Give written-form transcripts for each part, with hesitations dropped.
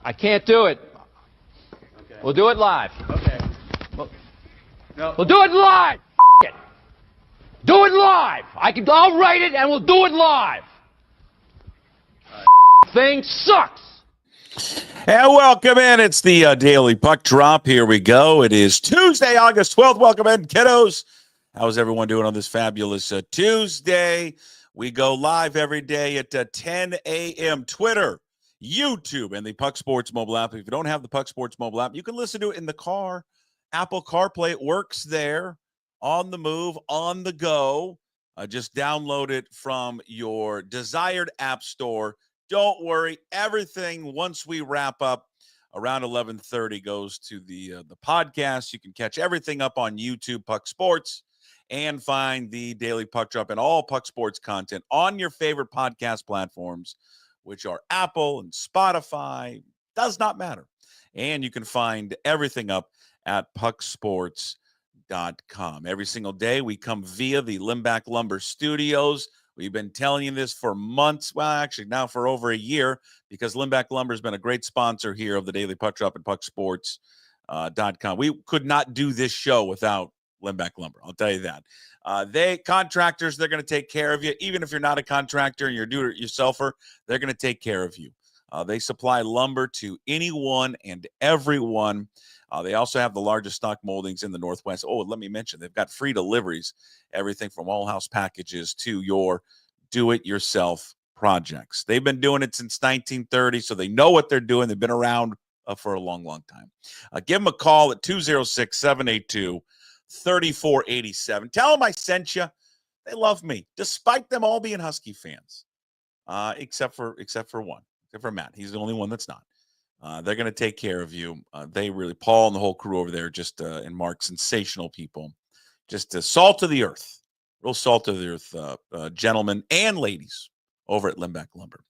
I can't do it. Okay. We'll do it live. Okay. No. We'll do it live. It. Do it live. I'll write it and we'll do it live. Thing sucks. And welcome in. It's the Daily Puck Drop. Here we go. It is Tuesday, August 12th. Welcome in, kiddos. How's everyone doing on this fabulous Tuesday? We go live every day at 10 a.m. Twitter, YouTube, and the Puck Sports mobile app. If you don't have the Puck Sports mobile app, you can listen to it in the car. Apple CarPlay, it works there, on the move, on the go. Just download it from your desired app store. Don't worry, everything once we wrap up around 11:30 goes to the podcast. You can catch everything up on YouTube, Puck Sports, and find the Daily Puck Drop and all Puck Sports content on your favorite podcast platforms, which are Apple and Spotify. Does not matter. And you can find everything up at pucksports.com. Every single day we come via the Limbach Lumber Studios. We've been telling you this for months. Well, actually now for over a year, because Limbach Lumber has been a great sponsor here of the Daily Puck Drop at pucksports.com. We could not do this show without Limbach Lumber. I'll tell you that. Contractors, they're going to take care of you. Even if you're not a contractor and you're a do-it-yourselfer, they're going to take care of you. They supply lumber to anyone and everyone. They also have the largest stock moldings in the Northwest. Oh, let me mention, they've got free deliveries, everything from all house packages to your do-it-yourself projects. They've been doing it since 1930, so they know what they're doing. They've been around for a long, long time. Give them a call at 206-782-3487. Tell them I sent you. They love me, despite them all being Husky fans, except for one, except for Matt. He's the only one that's not. They're going to take care of you. They really, Paul and the whole crew over there, just and Mark, sensational people. Just salt of the earth, real salt of the earth, gentlemen and ladies over at Limbach Lumber.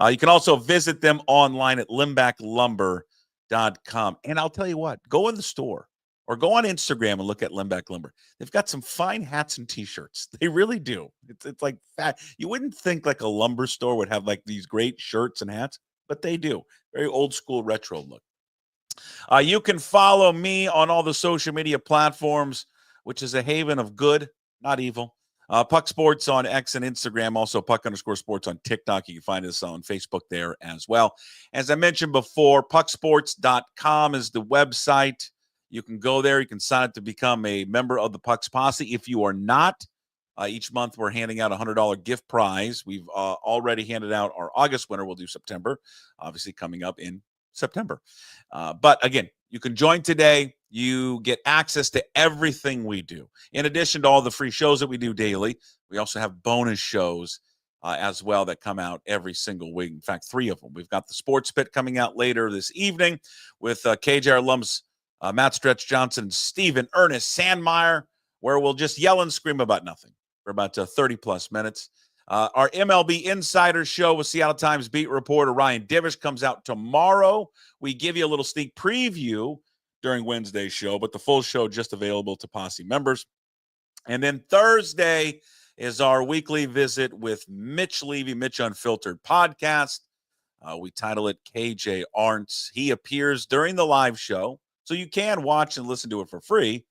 You can also visit them online at limbachlumber.com. And I'll tell you what, go in the store or go on Instagram and look at Limbach Lumber. They've got some fine hats and T-shirts. They really do. It's like fat. You wouldn't think like a lumber store would have like these great shirts and hats, but they do. Very old school retro look. You can follow me on all the social media platforms, which is a haven of good, not evil. Puck Sports on X and Instagram, also Puck_Sports on TikTok. You can find us on Facebook there as well. As I mentioned before, pucksports.com is the website. You can go there. You can sign up to become a member of the Pucks Posse. If you are not, each month we're handing out a $100 gift prize. We've already handed out our August winner. We'll do September, obviously coming up in September. But again, you can join today. You get access to everything we do. In addition to all the free shows that we do daily, we also have bonus shows as well that come out every single week. In fact, 3 of them. We've got the Sports Pit coming out later this evening with KJR alums Matt Stretch Johnson and Stephen Ernest Sandmeyer, where we'll just yell and scream about nothing for about 30-plus minutes. Our MLB Insider Show with Seattle Times beat reporter Ryan Divish comes out tomorrow. We give you a little sneak preview during Wednesday's show, but the full show just available to Posse members. And then Thursday is our weekly visit with Mitch Levy, Mitch Unfiltered podcast. We title it KJ Arntz. He appears during the live show, so you can watch and listen to it for free.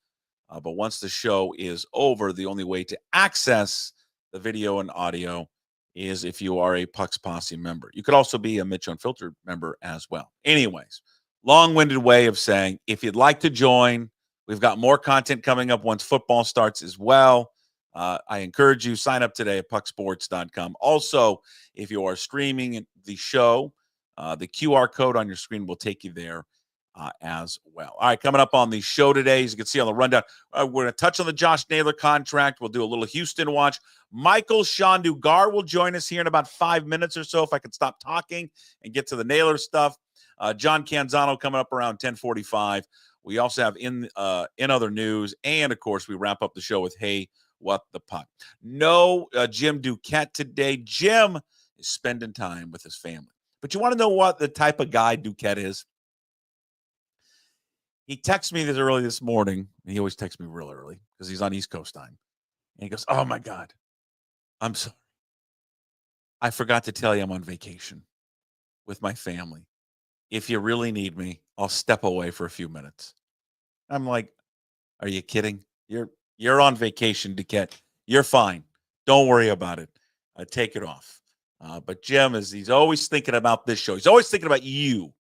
But once the show is over, the only way to access the video and audio is if you are a Pucks Posse member. You could also be a Mitch Unfiltered member as well. Anyways, long-winded way of saying, if you'd like to join, we've got more content coming up once football starts as well. I encourage you, sign up today at pucksports.com. Also, if you are streaming the show, the QR code on your screen will take you there as well. All right, coming up on the show today, as you can see on the rundown, we're going to touch on the Josh Naylor contract. We'll do a little Houston watch. Michael-Shawn Dugar will join us here in about 5 minutes or so, if I can stop talking and get to the Naylor stuff. John Canzano coming up around 10:45. We also have in other news, and of course, we wrap up the show with Hey, What the Puck. No Jim Duquette today. Jim is spending time with his family. But you want to know what the type of guy Duquette is? He texted me this early this morning, and he always texts me real early because he's on East Coast time. And he goes, "Oh, my God, I'm sorry. I forgot to tell you I'm on vacation with my family. if you really need me, I'll step away for a few minutes. I'm like, are you kidding? You're on vacation, Duquette. You're fine. Don't worry about it. Take it off. But Jim he's always thinking about this show. He's always thinking about you,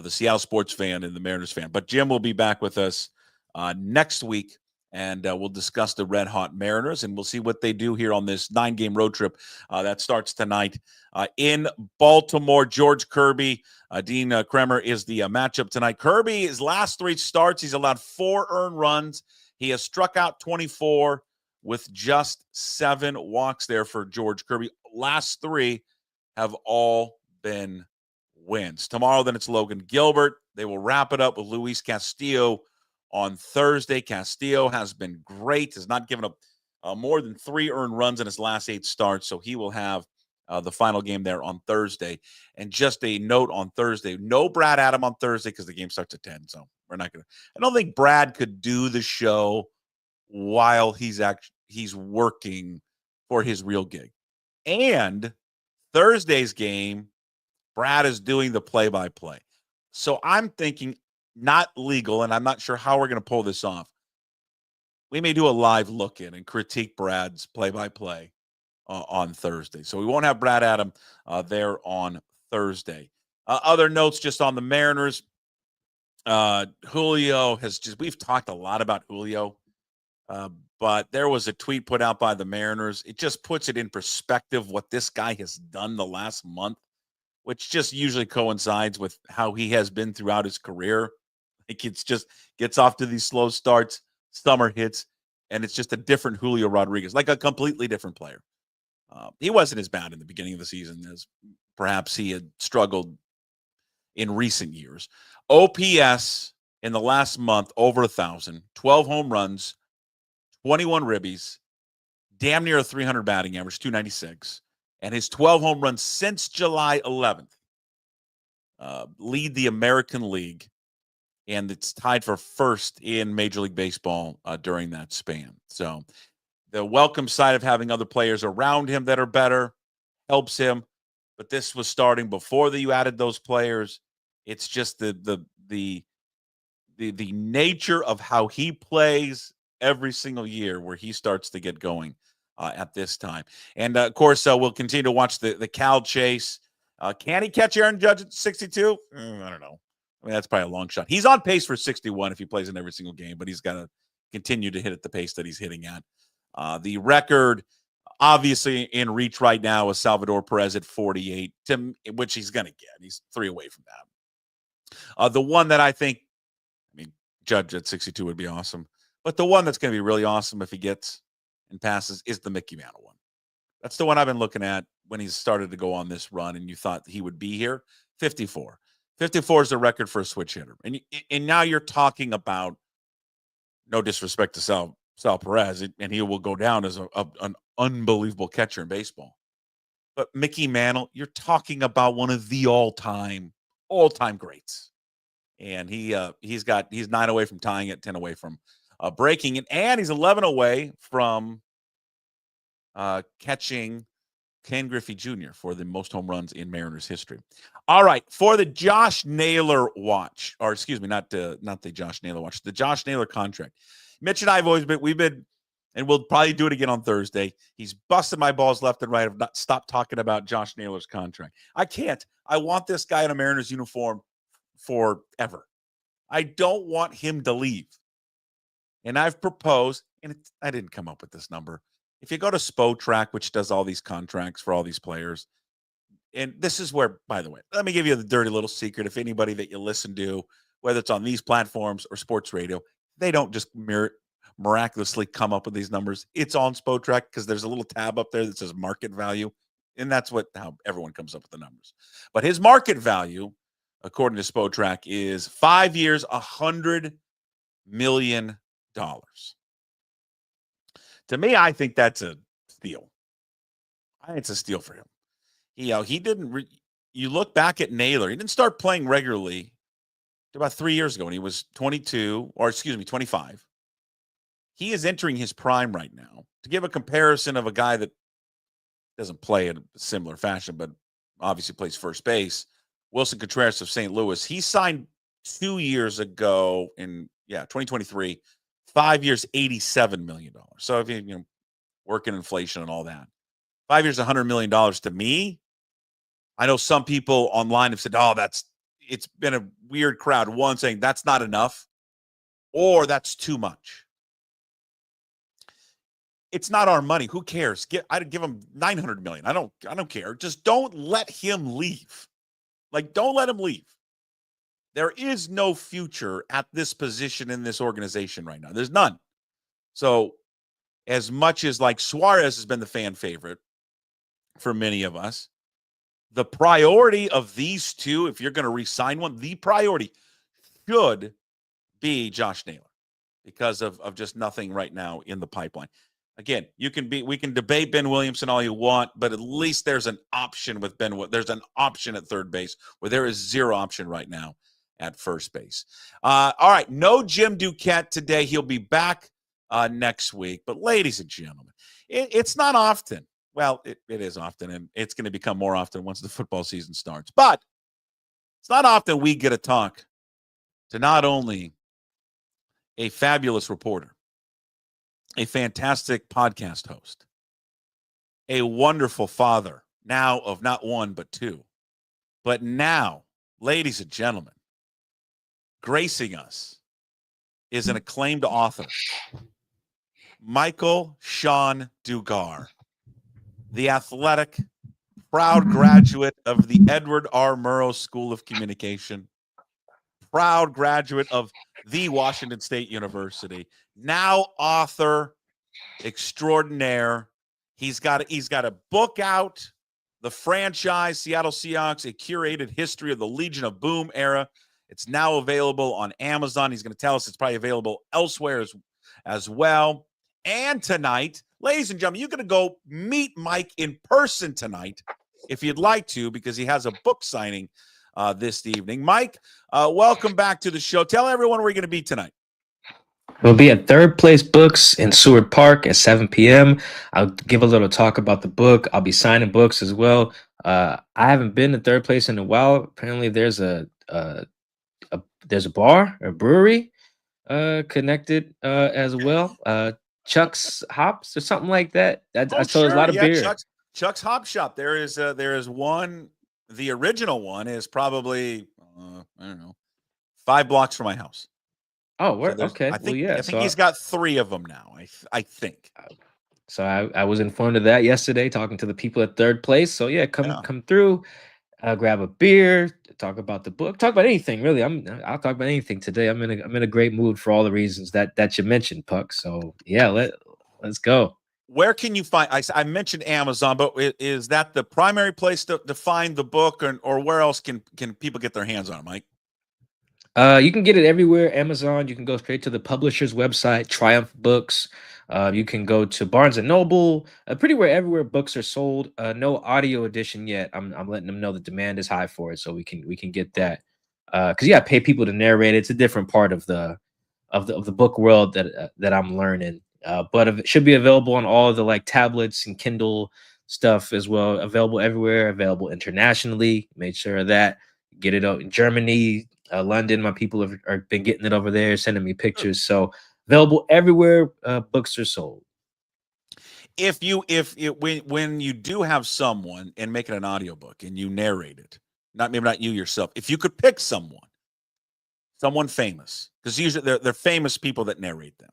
the Seattle sports fan and the Mariners fan. But Jim will be back with us next week, and we'll discuss the red hot Mariners, and we'll see what they do here on this 9-game road trip that starts tonight in Baltimore. George Kirby, Dean Kremer is the matchup tonight. Kirby, his last 3 starts, he's allowed 4 earned runs. He has struck out 24 with just 7 walks there for George Kirby. Last 3 have all been wins. Tomorrow, then it's Logan Gilbert. They will wrap it up with Luis Castillo on Thursday. Castillo has been great, has not given up more than 3 earned runs in his last 8 starts, so he will have the final game there on Thursday. And just a note on Thursday, no Brad Adam on Thursday because the game starts at 10, so we're not going to. I don't think Brad could do the show while he's working for his real gig. And Thursday's game, Brad is doing the play-by-play. So I'm thinking not legal, and I'm not sure how we're going to pull this off. We may do a live look-in and critique Brad's play-by-play on Thursday. So we won't have Brad Adam there on Thursday. Other notes just on the Mariners. Julio we've talked a lot about Julio, but there was a tweet put out by the Mariners. It just puts it in perspective what this guy has done the last month, which just usually coincides with how he has been throughout his career. Like it's just gets off to these slow starts, summer hits, and it's just a different Julio Rodriguez, like a completely different player. He wasn't as bad in the beginning of the season as perhaps he had struggled in recent years. OPS in the last month, over 1,000, 12 home runs, 21 ribbies, damn near a 300 batting average, 296. And his 12 home runs since July 11th lead the American League, and it's tied for first in Major League Baseball during that span. So the welcome side of having other players around him that are better helps him, but this was starting before you added those players. It's just the nature of how he plays every single year where he starts to get going at this time. And, of course, we'll continue to watch the Cal chase. Can he catch Aaron Judge at 62? I don't know. I mean, that's probably a long shot. He's on pace for 61 if he plays in every single game, but he's got to continue to hit at the pace that he's hitting at. The record, obviously, in reach right now is Salvador Perez at 48, which he's going to get. He's 3 away from that. The one that I think, Judge at 62 would be awesome. But the one that's going to be really awesome if he gets and passes is the Mickey Mantle one. That's the one I've been looking at when he's started to go on this run, and you thought he would be here. 54. 54 is the record for a switch hitter. And now you're talking about, no disrespect to Sal Perez, and he will go down as an unbelievable catcher in baseball. But Mickey Mantle, you're talking about one of the all-time greats. And he's 9 away from tying it, 10 away from breaking it, and he's 11 away from catching Ken Griffey Jr. for the most home runs in Mariners history. All right, for the Josh Naylor watch, or excuse me, not the Josh Naylor watch, the Josh Naylor contract. Mitch and I have we've been, and we'll probably do it again on Thursday. He's busted my balls left and right. I've not stopped talking about Josh Naylor's contract. I can't. I want this guy in a Mariners uniform forever. I don't want him to leave. And I've proposed, and I didn't come up with this number. If you go to Spotrac, which does all these contracts for all these players, and this is where, by the way, let me give you the dirty little secret. If anybody that you listen to, whether it's on these platforms or sports radio, they don't just miraculously come up with these numbers. It's on Spotrac because there's a little tab up there that says market value, and that's how everyone comes up with the numbers. But his market value, according to Spotrac, is 5 years, $100 million. To me, I think that's a steal. I think it's a steal for him. He didn't. You look back at Naylor. He didn't start playing regularly about 3 years ago when he was 25. He is entering his prime right now. To give a comparison of a guy that doesn't play in a similar fashion, but obviously plays first base, Wilson Contreras of St. Louis. He signed 2 years ago in 2023, 5 years, $87 million. So if you work in inflation and all that, 5 years, $100 million to me. I know some people online have said, "Oh, it's been a weird crowd." One saying that's not enough, or that's too much. It's not our money. Who cares? I'd give him $900 million. I don't care. Just don't let him leave. Like, don't let him leave. There is no future at this position in this organization right now. There's none. So, as much as like Suarez has been the fan favorite for many of us, the priority of these two, if you're going to re-sign one, the priority should be Josh Naylor because of just nothing right now in the pipeline. Again, we can debate Ben Williamson all you want, but at least there's an option with there's an option at third base where there is zero option right now at first base. All right, no Jim Duquette today. He'll be back next week. But ladies and gentlemen, it's not often. Well, it is often, and it's going to become more often once the football season starts. But it's not often we get to talk to not only a fabulous reporter, a fantastic podcast host, a wonderful father, now of not one but two, but now, ladies and gentlemen, gracing us is an acclaimed author, Michael-Shawn Dugar, the athletic, proud graduate of the Edward R. Murrow School of Communication, proud graduate of the Washington State University, now author extraordinaire. He's got a book out, The Franchise, Seattle Seahawks, A Curated History of the Legion of Boom Era. It's now available on Amazon. He's going to tell us it's probably available elsewhere as well. And tonight, ladies and gentlemen, you're going to go meet Mike in person tonight if you'd like to, because he has a book signing this evening. Mike, welcome back to the show. Tell everyone where you're going to be tonight. We'll be at Third Place Books in Seward Park at 7 p.m. I'll give a little talk about the book. I'll be signing books as well. I haven't been to Third Place in a while. Apparently, there's a bar, a brewery connected as well. Chuck's Hops or something like that. I saw there's a lot of beer. Chuck's Hop Shop. There is one. The original one is probably I don't know, 5 blocks from my house. Oh, okay. I think he's got 3 of them now. I think. So I was informed of that yesterday, talking to the people at Third Place. So yeah, come through, grab a beer, talk about the book, talk about anything really. I'll talk about anything today. I'm in a great mood for all the reasons that you mentioned, Puck. So yeah, let's go. Where can you find? I mentioned Amazon, but is that the primary place to find the book, or where else can people get their hands on it, Mike? You can get it everywhere. Amazon. You can go straight to the publisher's website, Triumph Books. You can go to Barnes and Noble. Pretty much everywhere books are sold. No audio edition yet. I'm letting them know the demand is high for it, so we can get that. Because pay people to narrate it. It's a different part of the book world that I'm learning. But it should be available on all of the like tablets and Kindle stuff as well. Available everywhere. Available internationally. Made sure of that. Get it out in Germany, London. My people have been getting it over there, sending me pictures. So available everywhere books are sold. When you do have someone and make it an audiobook and you narrate it, maybe not you yourself, if you could pick someone famous, because usually they're famous people that narrate them,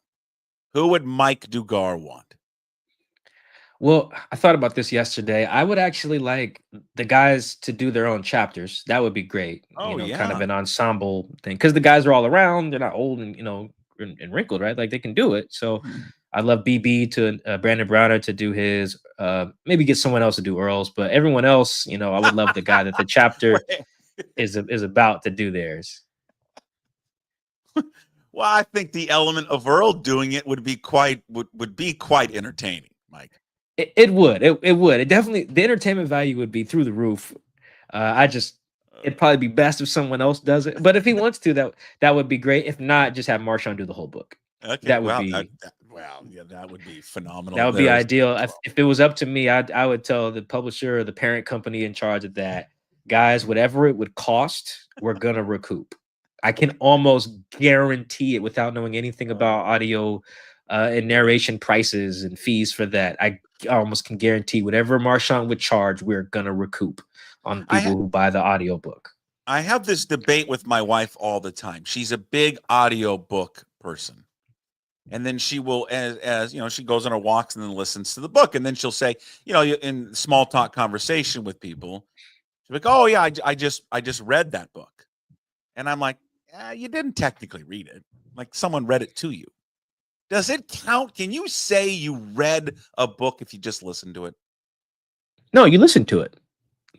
who would Mike Dugar want? Well, I thought about this yesterday. I would actually like the guys to do their own chapters. That would be great. Kind of an ensemble thing, because the guys are all around. They're not old and and wrinkled, right? Like they can do it. So I'd love BB to Brandon Browner to do his. Maybe get someone else to do Earl's, but everyone else, I would love the guy that the chapter is about to do theirs. Well, I think the element of Earl doing it would be quite entertaining, Mike. It would. It definitely, the entertainment value would be through the roof. It'd probably be best if someone else does it. But if he wants to, that would be great. If not, just have Marquez-Shawn do the whole book. Okay, that would be phenomenal. That would be ideal. If it was up to me, I would tell the publisher or the parent company in charge of that guys, whatever it would cost, we're gonna recoup. I can almost guarantee it without knowing anything about audio and narration prices and fees for that. I almost can guarantee whatever Marshawn would charge, we're gonna recoup on people who buy the audiobook. I have this debate with my wife all the time. She's a big audiobook person. And then she will, as you know, she goes on her walks and then listens to the book. And then she'll say, you know, in small talk conversation with people, she's like, "Oh yeah, I just read that book," and I'm like, "You didn't technically read it. Like someone read it to you. Does it count? Can you say you read a book if you just listened to it?" No, you listen to it.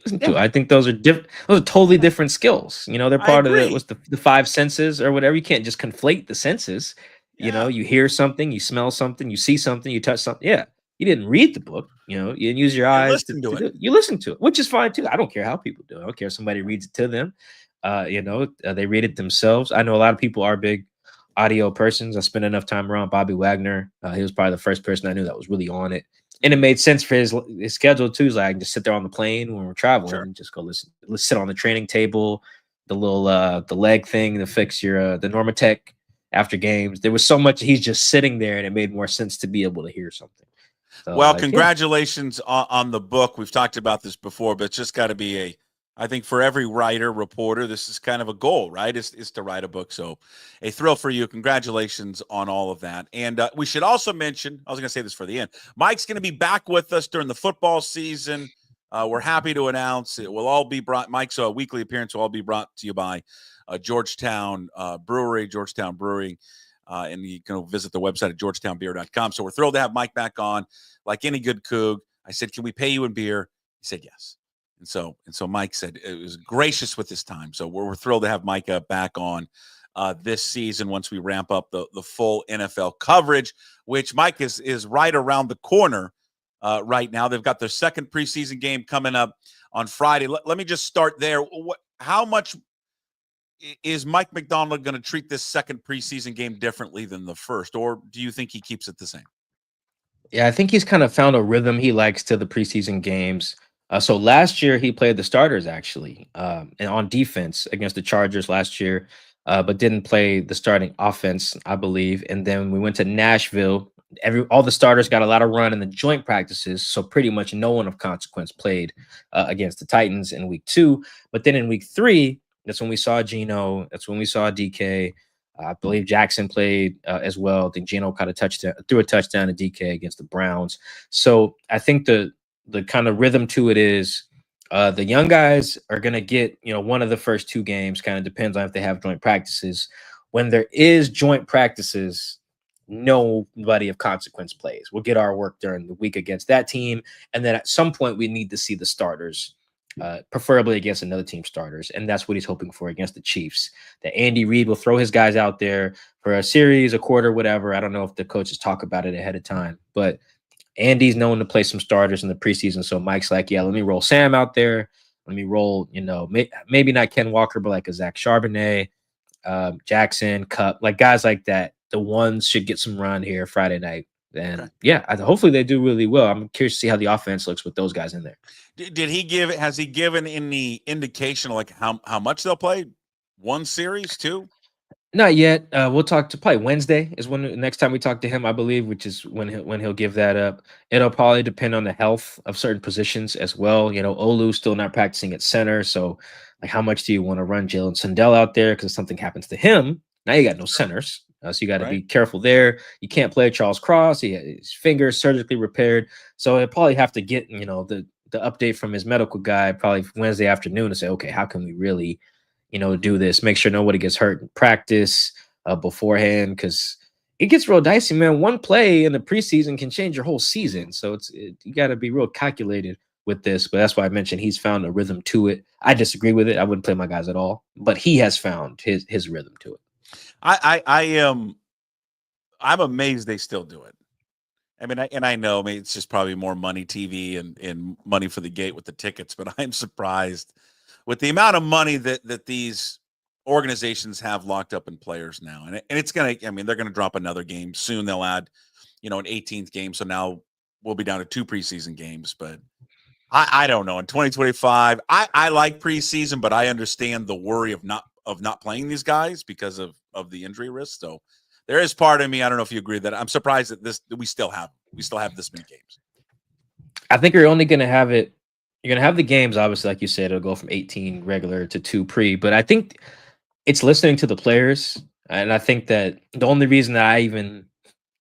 Listen to it. I think those are different. Those are totally different skills. You know, they're part of the five senses or whatever. You can't just conflate the senses. You know, you hear something, you smell something, you see something, you touch something. Yeah, you didn't read the book. You know, you didn't use your eyes to do it. You listen to it, which is fine too. I don't care how people do it. I don't care if somebody reads it to them. You know, they read it themselves. I know a lot of people are big audio persons. I spent enough time around Bobby Wagner. He was probably the first person I knew that was really on it. And it made sense for his schedule too. He's like, I can just sit there on the plane when we're traveling and just go listen. Let's sit on the training table, the little the leg thing to fix your the Normatec after games. There was so much. He's just sitting there, and it made more sense to be able to hear something. So, well, congratulations on the book. We've talked about this before, but it's just got to be I think for every writer, reporter, this is kind of a goal, right? Is to write a book. So a thrill for you. Congratulations on all of that. And we should also mention, I was going to say this for the end, Mike's going to be back with us during the football season. We're happy to announce it will all be brought, Mike's weekly appearance will all be brought to you by Georgetown Brewery, and you can visit the website at georgetownbeer.com. So we're thrilled to have Mike back on. Like any good Coug, I said, "Can we pay you in beer?" He said yes. And so Mike said it was gracious with his time. So we're thrilled to have Mike back on this season once we ramp up the full NFL coverage, which Mike is right around the corner right now. They've got their second preseason game coming up on Friday. Let me just start there. How much is Mike Macdonald going to treat this second preseason game differently than the first, or do you think he keeps it the same? Yeah, I think he's kind of found a rhythm he likes to the preseason games. So last year he played the starters actually, and on defense against the Chargers last year, but didn't play the starting offense, I believe. And then we went to Nashville. All the starters got a lot of run in the joint practices, so pretty much no one of consequence played against the Titans in week 2. But then in week 3, that's when we saw Geno. That's when we saw DK. I believe Jackson played as well. I think Geno caught a touchdown, threw a touchdown to DK against the Browns. So I think the kind of rhythm to it is the young guys are going to get, one of the first 2 games. Kind of depends on if they have joint practices. When there is joint practices, nobody of consequence plays. We'll get our work during the week against that team. And then at some point we need to see the starters, preferably against another team's starters. And that's what he's hoping for against the Chiefs, that Andy Reid will throw his guys out there for a series, a quarter, whatever. I don't know if the coaches talk about it ahead of time, but Andy's known to play some starters in the preseason. So Mike's like, yeah, let me roll Sam out there. Let me roll, maybe not Ken Walker, but like a Zach Charbonnet, Jackson, Cup, like guys like that. The ones should get some run here Friday night. And hopefully they do really well. I'm curious to see how the offense looks with those guys in there. Has he given any indication of like how much they'll play? 1 series, 2? Not yet. We'll talk to probably Wednesday is when next time we talk to him, I believe, which is when he'll give that up. It'll probably depend on the health of certain positions as well. Olu's still not practicing at center, so like how much do you want to run Jalen Sundell out there? Because if something happens to him, now you got no centers, so you got to be careful there. You can't play Charles Cross. He had his fingers surgically repaired, so he'll probably have to get the update from his medical guy probably Wednesday afternoon to say, okay, how can we really do this, make sure nobody gets hurt in practice beforehand, because it gets real dicey, man. One play in the preseason can change your whole season. So you got to be real calculated with this. But that's why I mentioned he's found a rhythm to it. I disagree with it. I wouldn't play my guys at all, but he has found his rhythm to it. I'm amazed they still do it. I mean, I know, it's just probably more money, TV and money for the gate with the tickets, but I'm surprised with the amount of money that these organizations have locked up in players now. And it's going to, they're going to drop another game soon. They'll add, an 18th game. So now we'll be down to 2 preseason games, but I don't know. In 2025, I like preseason, but I understand the worry of not playing these guys because of the injury risk. So there is part of me, I don't know if you agree, that I'm surprised that we still have this many games. I think you're only going to have it. You're going to have the games, obviously, like you said, it'll go from 18 regular to 2 pre. But I think it's listening to the players. And I think that the only reason that I even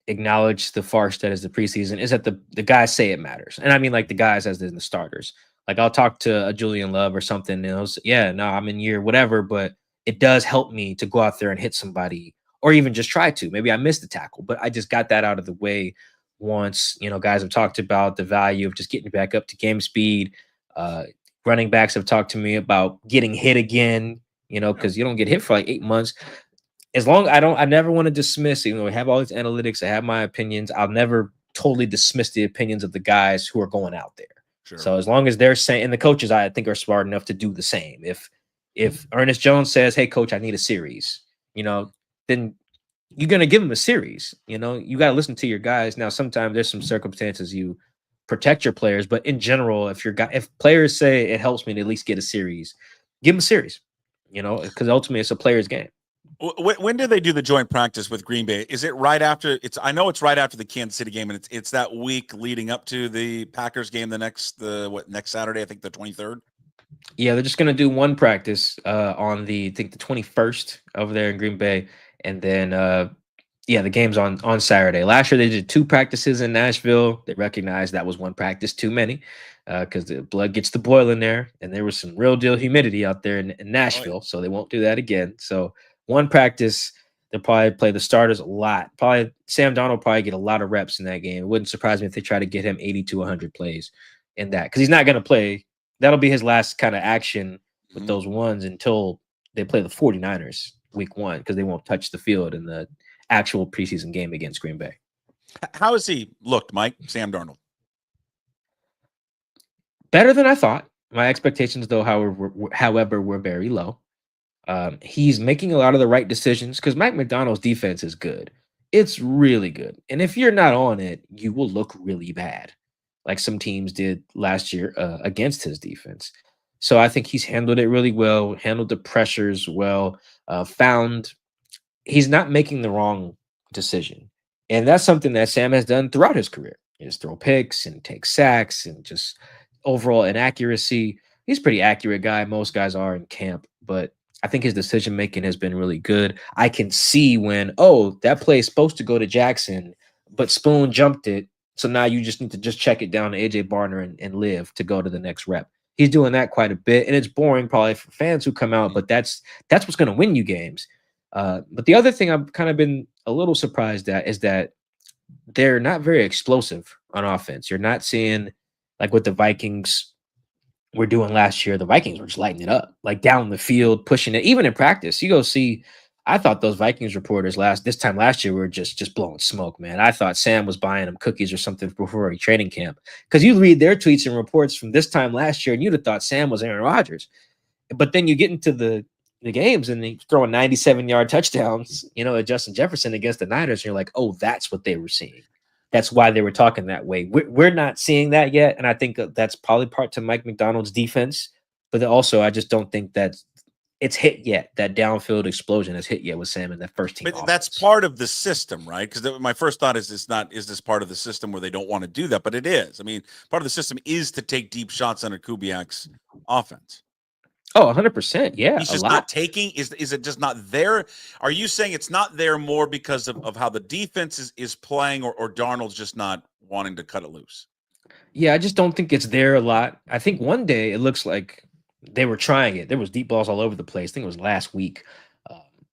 acknowledge the farce that is the preseason is that the guys say it matters. And I mean, like the guys as in the starters. Like I'll talk to a Julian Love or something, and he'll say, yeah, no, I'm in year whatever, but it does help me to go out there and hit somebody or even just try to. Maybe I missed the tackle, but I just got that out of the way once. Guys have talked about the value of just getting back up to game speed. Uh, Running backs have talked to me about getting hit again, because you don't get hit for like 8 months. As long I never want to dismiss, I have all these analytics, I have my opinions. I'll never totally dismiss the opinions of the guys who are going out there. Sure. So as long as they're saying, and the coaches, I think, are smart enough to do the same. If Ernest Jones says, "Hey, coach, I need a series," then you're gonna give him a series. You got to listen to your guys. Now, sometimes there's some circumstances you protect your players, but in general, if players say it helps me to at least get a series, give them a series. Because ultimately it's a player's game. When do they do the joint practice with Green Bay? Is it right after? I know it's right after the Kansas City game, and it's that week leading up to the Packers game. Next Saturday? I think the 23rd. Yeah, they're just gonna do one practice on the 21st over there in Green Bay, and then the game's on Saturday. Last year they did 2 practices in Nashville. They recognized that was one practice too many because the blood gets to boiling there, and there was some real deal humidity out there in Nashville, so they won't do that again. So one practice, they'll probably play the starters a lot. Probably Sam Darnold will probably get a lot of reps in that game. It wouldn't surprise me if they try to get him 80 to 100 plays in that, because he's not going to play. That'll be his last kind of action with those ones until they play the 49ers week 1, because they won't touch the field in the actual preseason game against Green Bay. How has he looked, Mike? Sam Darnold? Better than I thought. My expectations, though, however, were very low. He's making a lot of the right decisions because Mike Macdonald's defense is good. It's really good. And if you're not on it, you will look really bad, like some teams did last year against his defense. So I think he's handled it really well, handled the pressures well, found he's not making the wrong decision. And that's something that Sam has done throughout his career. He just throw picks and take sacks and just overall inaccuracy. He's a pretty accurate guy. Most guys are in camp, but I think his decision making has been really good. I can see when, that play is supposed to go to Jackson, but Spoon jumped it. So now you just need to just check it down to AJ Barner and live to go to the next rep. He's doing that quite a bit, and it's boring probably for fans who come out, but that's what's going to win you games. But the other thing I've kind of been a little surprised at is that they're not very explosive on offense. You're not seeing like what the Vikings were doing last year. The Vikings were just lighting it up, like down the field, pushing it. Even in practice, you go see. I thought those Vikings reporters this time last year were just blowing smoke, man. I thought Sam was buying them cookies or something before a training camp, because you read their tweets and reports from this time last year, and you'd have thought Sam was Aaron Rodgers. But then you get into the games and he's throwing 97-yard touchdowns, at Justin Jefferson against the Niners, and you're like, oh, that's what they were seeing. That's why they were talking that way. We're not seeing that yet, and I think that's probably part to Mike Macdonald's defense. But also, I just don't think that it's hit yet. That downfield explosion has hit yet with Sam in that first team. But that's part of the system, right? Because my first thought is this part of the system where they don't want to do that? But it is. I mean, part of the system is to take deep shots under Kubiak's offense. Oh, 100%. Yeah. He's just not taking. Is it just not there? Are you saying it's not there more because of how the defense is playing, or Darnold's just not wanting to cut it loose? Yeah, I just don't think it's there a lot. I think one day it looks like they were trying it. There was deep balls all over the place. I think it was last week.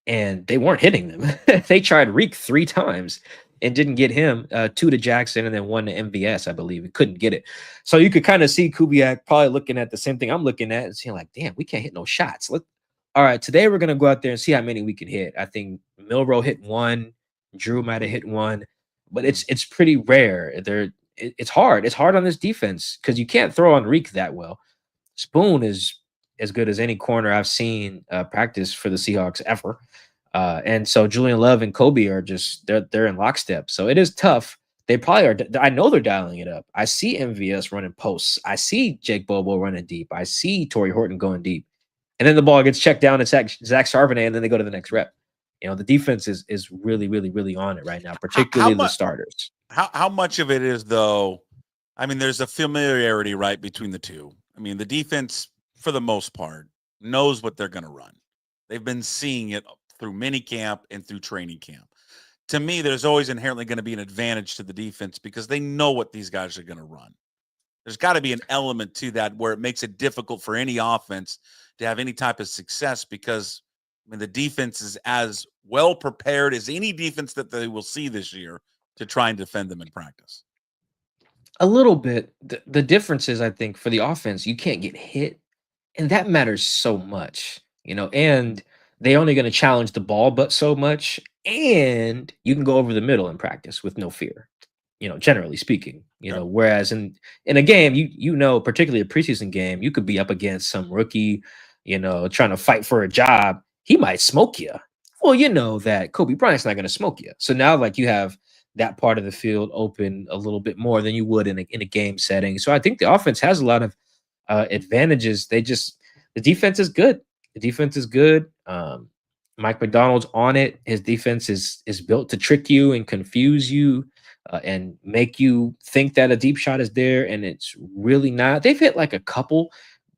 And they weren't hitting them. They tried Reek 3 times and didn't get him. 2 to Jackson and then 1 to MVS, I believe. He couldn't get it. So you could kind of see Kubiak probably looking at the same thing I'm looking at and seeing like, damn, we can't hit no shots. All right, today we're going to go out there and see how many we can hit. I think Milroe hit 1. Drew might have hit 1. But it's pretty rare. It's hard. It's hard on this defense because you can't throw on Reek that well. Spoon is as good as any corner I've seen practice for the Seahawks ever. And so Julian Love and Kobe are just they're in lockstep. So it is tough. They probably are. I know they're dialing it up. I see MVS running posts. I see Jake Bobo running deep. I see Torrey Horton going deep. And then the ball gets checked down to Zach Charbonnet, and then they go to the next rep. The defense is really, really, really on it right now, particularly the starters. How much of it is, though? I mean, there's a familiarity, right, between the two. I mean, the defense, for the most part, knows what they're going to run. They've been seeing it through minicamp and through training camp. To me, there's always inherently going to be an advantage to the defense because they know what these guys are going to run. There's got to be an element to that where it makes it difficult for any offense to have any type of success because, I mean, the defense is as well prepared as any defense that they will see this year to try and defend them in practice. A little bit. The difference is, I think, for the offense, you can't get hit, and that matters so much, and they're only going to challenge the ball but so much, and you can go over the middle in practice with no fear, generally speaking, Sure. Whereas in a game, particularly a preseason game, you could be up against some rookie, trying to fight for a job. He might smoke you. Well, you know that Kobe Bryant's not going to smoke you. So now, like, you have that part of the field open a little bit more than you would in a game setting. So I think the offense has a lot of advantages. The defense is good. The defense is good. Mike Macdonald's on it. His defense is built to trick you and confuse you and make you think that a deep shot is there, and it's really not. They've hit like a couple,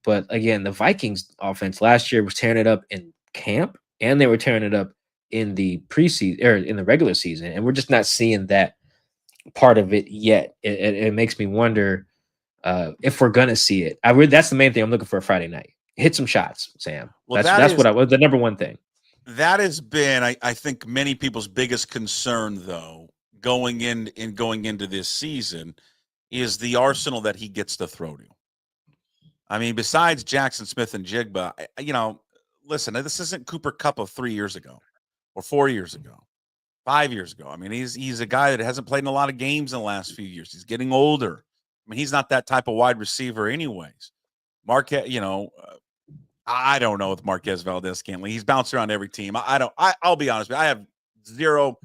but again, the Vikings offense last year was tearing it up in camp, and they were tearing it up in the preseason or in the regular season, and we're just not seeing that part of it yet. It makes me wonder if we're gonna see it. That's the main thing I'm looking for Friday night. Hit some shots, Sam. Well, that's what the number one thing. That has been, I think, many people's biggest concern, though, going into this season, is the arsenal that he gets to throw to. I mean, besides Jackson Smith and Jigba, listen, this isn't Cooper Kupp of 3 years ago, or 4 years ago, 5 years ago. I mean, he's a guy that hasn't played in a lot of games in the last few years. He's getting older. I mean, he's not that type of wide receiver, anyways. Marquez, I don't know with Marquez Valdes-Scantling. He's bounced around every team. I'll be honest with you. I have zero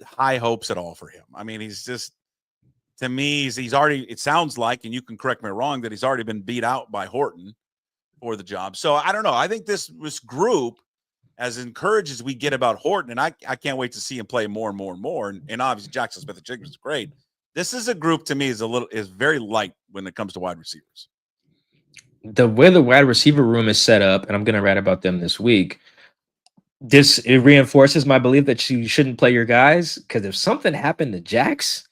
high hopes at all for him. I mean, he's just, to me, he's already, it sounds like, and you can correct me wrong, that he's already been beat out by Horton for the job. So I don't know. I think this group, as encouraged as we get about Horton, and I can't wait to see him play more and more and more. And obviously Jackson Smith and Jigba is great. This is a group, to me, is very light when it comes to wide receivers. The way the wide receiver room is set up, and I'm going to write about them this week, it reinforces my belief that you shouldn't play your guys, because if something happened to Jax,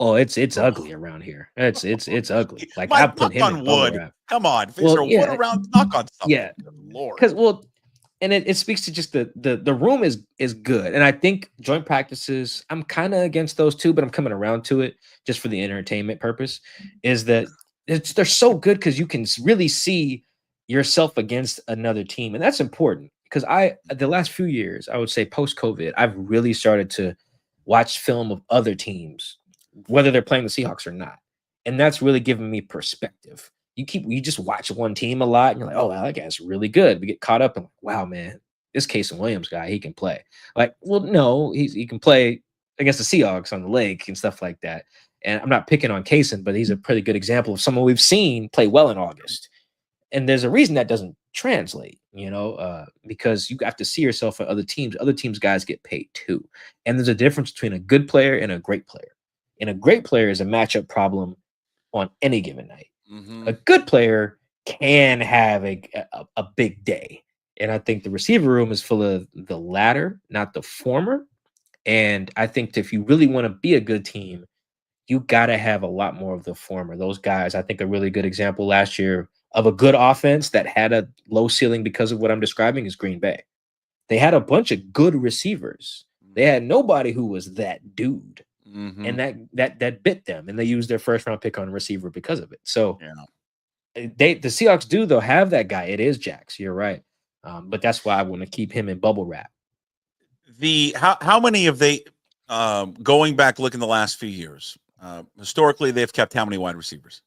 it's ugly around here. It's ugly. Like, I put him in wood. Wrap. Come on, is there wood around? Knock on something. Yeah, Lord. Because and it speaks to just the room is good, and I think joint practices, I'm kind of against those too, but I'm coming around to it just for the entertainment purpose. Is that they're so good because you can really see yourself against another team, and that's important. Because the last few years, I would say post COVID, I've really started to watch film of other teams, whether they're playing the Seahawks or not, and that's really given me perspective. You just watch one team a lot, and you're like, oh, wow, that guy's really good. We get caught up and, wow, man, this Casey Williams guy, he can play. Like, well, no, he can play against the Seahawks on the lake and stuff like that. And I'm not picking on Kaysen, but he's a pretty good example of someone we've seen play well in August. And there's a reason that doesn't translate, because you have to see yourself at other teams. Other teams' guys get paid too. And there's a difference between a good player and a great player. And a great player is a matchup problem on any given night. Mm-hmm. A good player can have a big day. And I think the receiver room is full of the latter, not the former. And I think if you really want to be a good team, you got to have a lot more of the former. Those guys, I think a really good example last year of a good offense that had a low ceiling because of what I'm describing is Green Bay. They had a bunch of good receivers. They had nobody who was that dude. Mm-hmm. And that bit them, and they used their first round pick on a receiver because of it. So the Seahawks do, though, have that guy. It is Jax. You're right. But that's why I want to keep him in bubble wrap. How many have they, going back, looking the last few years, historically, they've kept how many wide receivers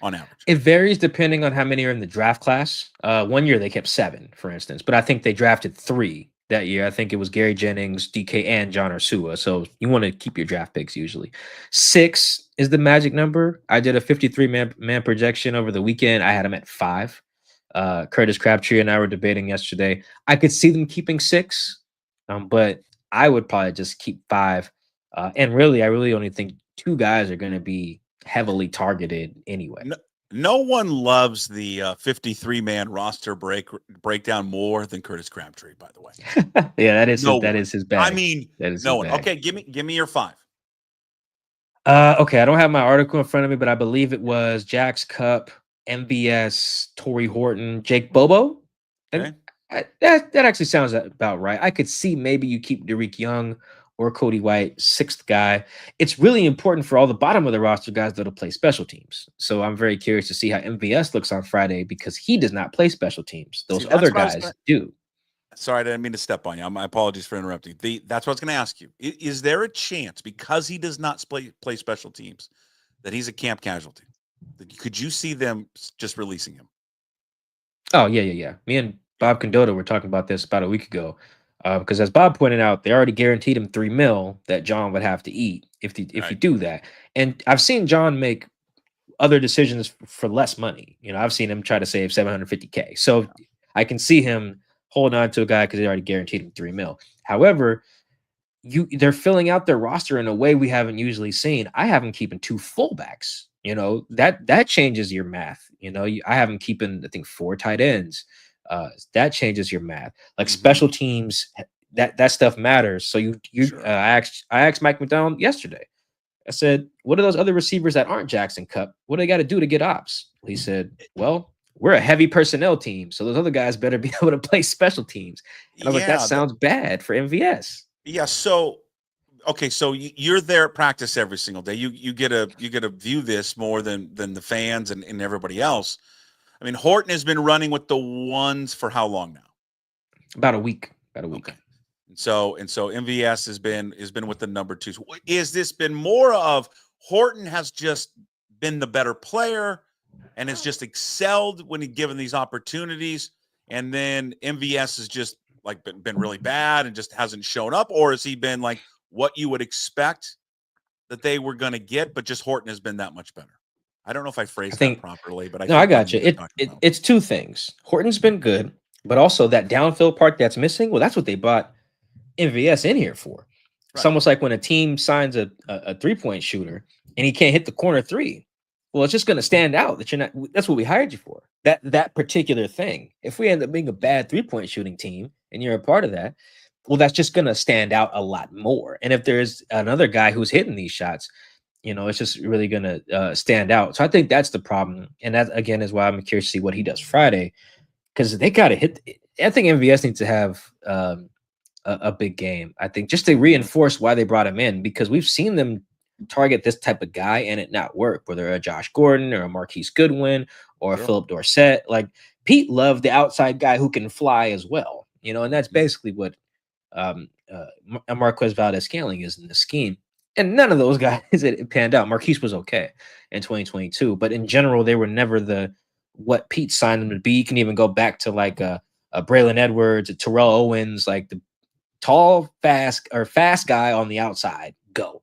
on average? It varies depending on how many are in the draft class. 1 year they kept 7, for instance, but I think they drafted 3 that year. I think it was Gary Jennings, DK, and John Ursua. So you want to keep your draft picks usually. 6 is the magic number. I did a 53 man projection over the weekend. I had him at 5. Curtis Crabtree and I were debating yesterday. I could see them keeping 6, but I would probably just keep 5. And really, I really only think 2 guys are going to be heavily targeted anyway. No one loves the 53-man roster breakdown more than Curtis Crabtree, by the way. Yeah, that is his bag. I mean, no one. Okay, give me your 5. Okay, I don't have my article in front of me, but I believe it was Jax Cup, MVS, Torrey Horton, Jake Bobo. Okay. That actually sounds about right. I could see maybe you keep Derek Young or Cody White, 6th guy. It's really important for all the bottom of the roster guys that'll play special teams. So I'm very curious to see how MVS looks on Friday because he does not play special teams. Those other guys do. Sorry, I didn't mean to step on you. My apologies for interrupting. That's what I was going to ask you. Is there a chance, because he does not play special teams, that he's a camp casualty? Could you see them just releasing him? Oh, yeah. Me and Bob Condotta were talking about this about a week ago. Because as Bob pointed out, they already guaranteed him $3 million that John would have to eat if you do that. And I've seen John make other decisions for less money. I've seen him try to save $750K. So I can see him holding on to a guy because they already guaranteed him $3 million. However, they're filling out their roster in a way we haven't usually seen. I have them keeping 2 fullbacks. That changes your math. I have them keeping, I think, 4 tight ends. That changes your math. Like special teams, that stuff matters. So sure. I asked Mike Macdonald yesterday. I said, what are those other receivers that aren't Jackson Cup? What do they got to do to get ops? He said, well, we're a heavy personnel team, so those other guys better be able to play special teams. And I was like, that sounds bad for MVS. Yeah. So, okay, so you're there at practice every single day. You get to view this more than the fans and everybody else. I mean, Horton has been running with the ones for how long now? About a week. Okay. And so MVS has been with the number 2s. Is this been more of Horton has just been the better player and has just excelled when he's given these opportunities, and then MVS has just like been really bad and just hasn't shown up, or has he been like what you would expect that they were going to get, but just Horton has been that much better? I don't know if I phrased that properly, but I got you. It's 2 things. Horton's been good, but also that downfield part that's missing. Well, that's what they bought MVS in here for. Right. It's almost like when a team signs a 3-point shooter and he can't hit the corner 3. Well, it's just going to stand out that you're not. That's what we hired you for. That particular thing. If we end up being a bad 3-point shooting team and you're a part of that, well, that's just going to stand out a lot more. And if there's another guy who's hitting these shots, it's just really going to stand out. So I think that's the problem. And that, again, is why I'm curious to see what he does Friday, because they got to hit. I think MVS needs to have a big game, I think, just to reinforce why they brought him in, because we've seen them target this type of guy and it not work, whether a Josh Gordon or a Marquise Goodwin or a Philip Dorsett. Like, Pete loved the outside guy who can fly as well, and that's basically what Marquez Valdes-Scantling is in the scheme. And none of those guys it panned out. Marquise was okay in 2022, but in general, they were never what Pete signed them to be. You can even go back to like a Braylon Edwards, a Terrell Owens, like the tall, fast guy on the outside. Go.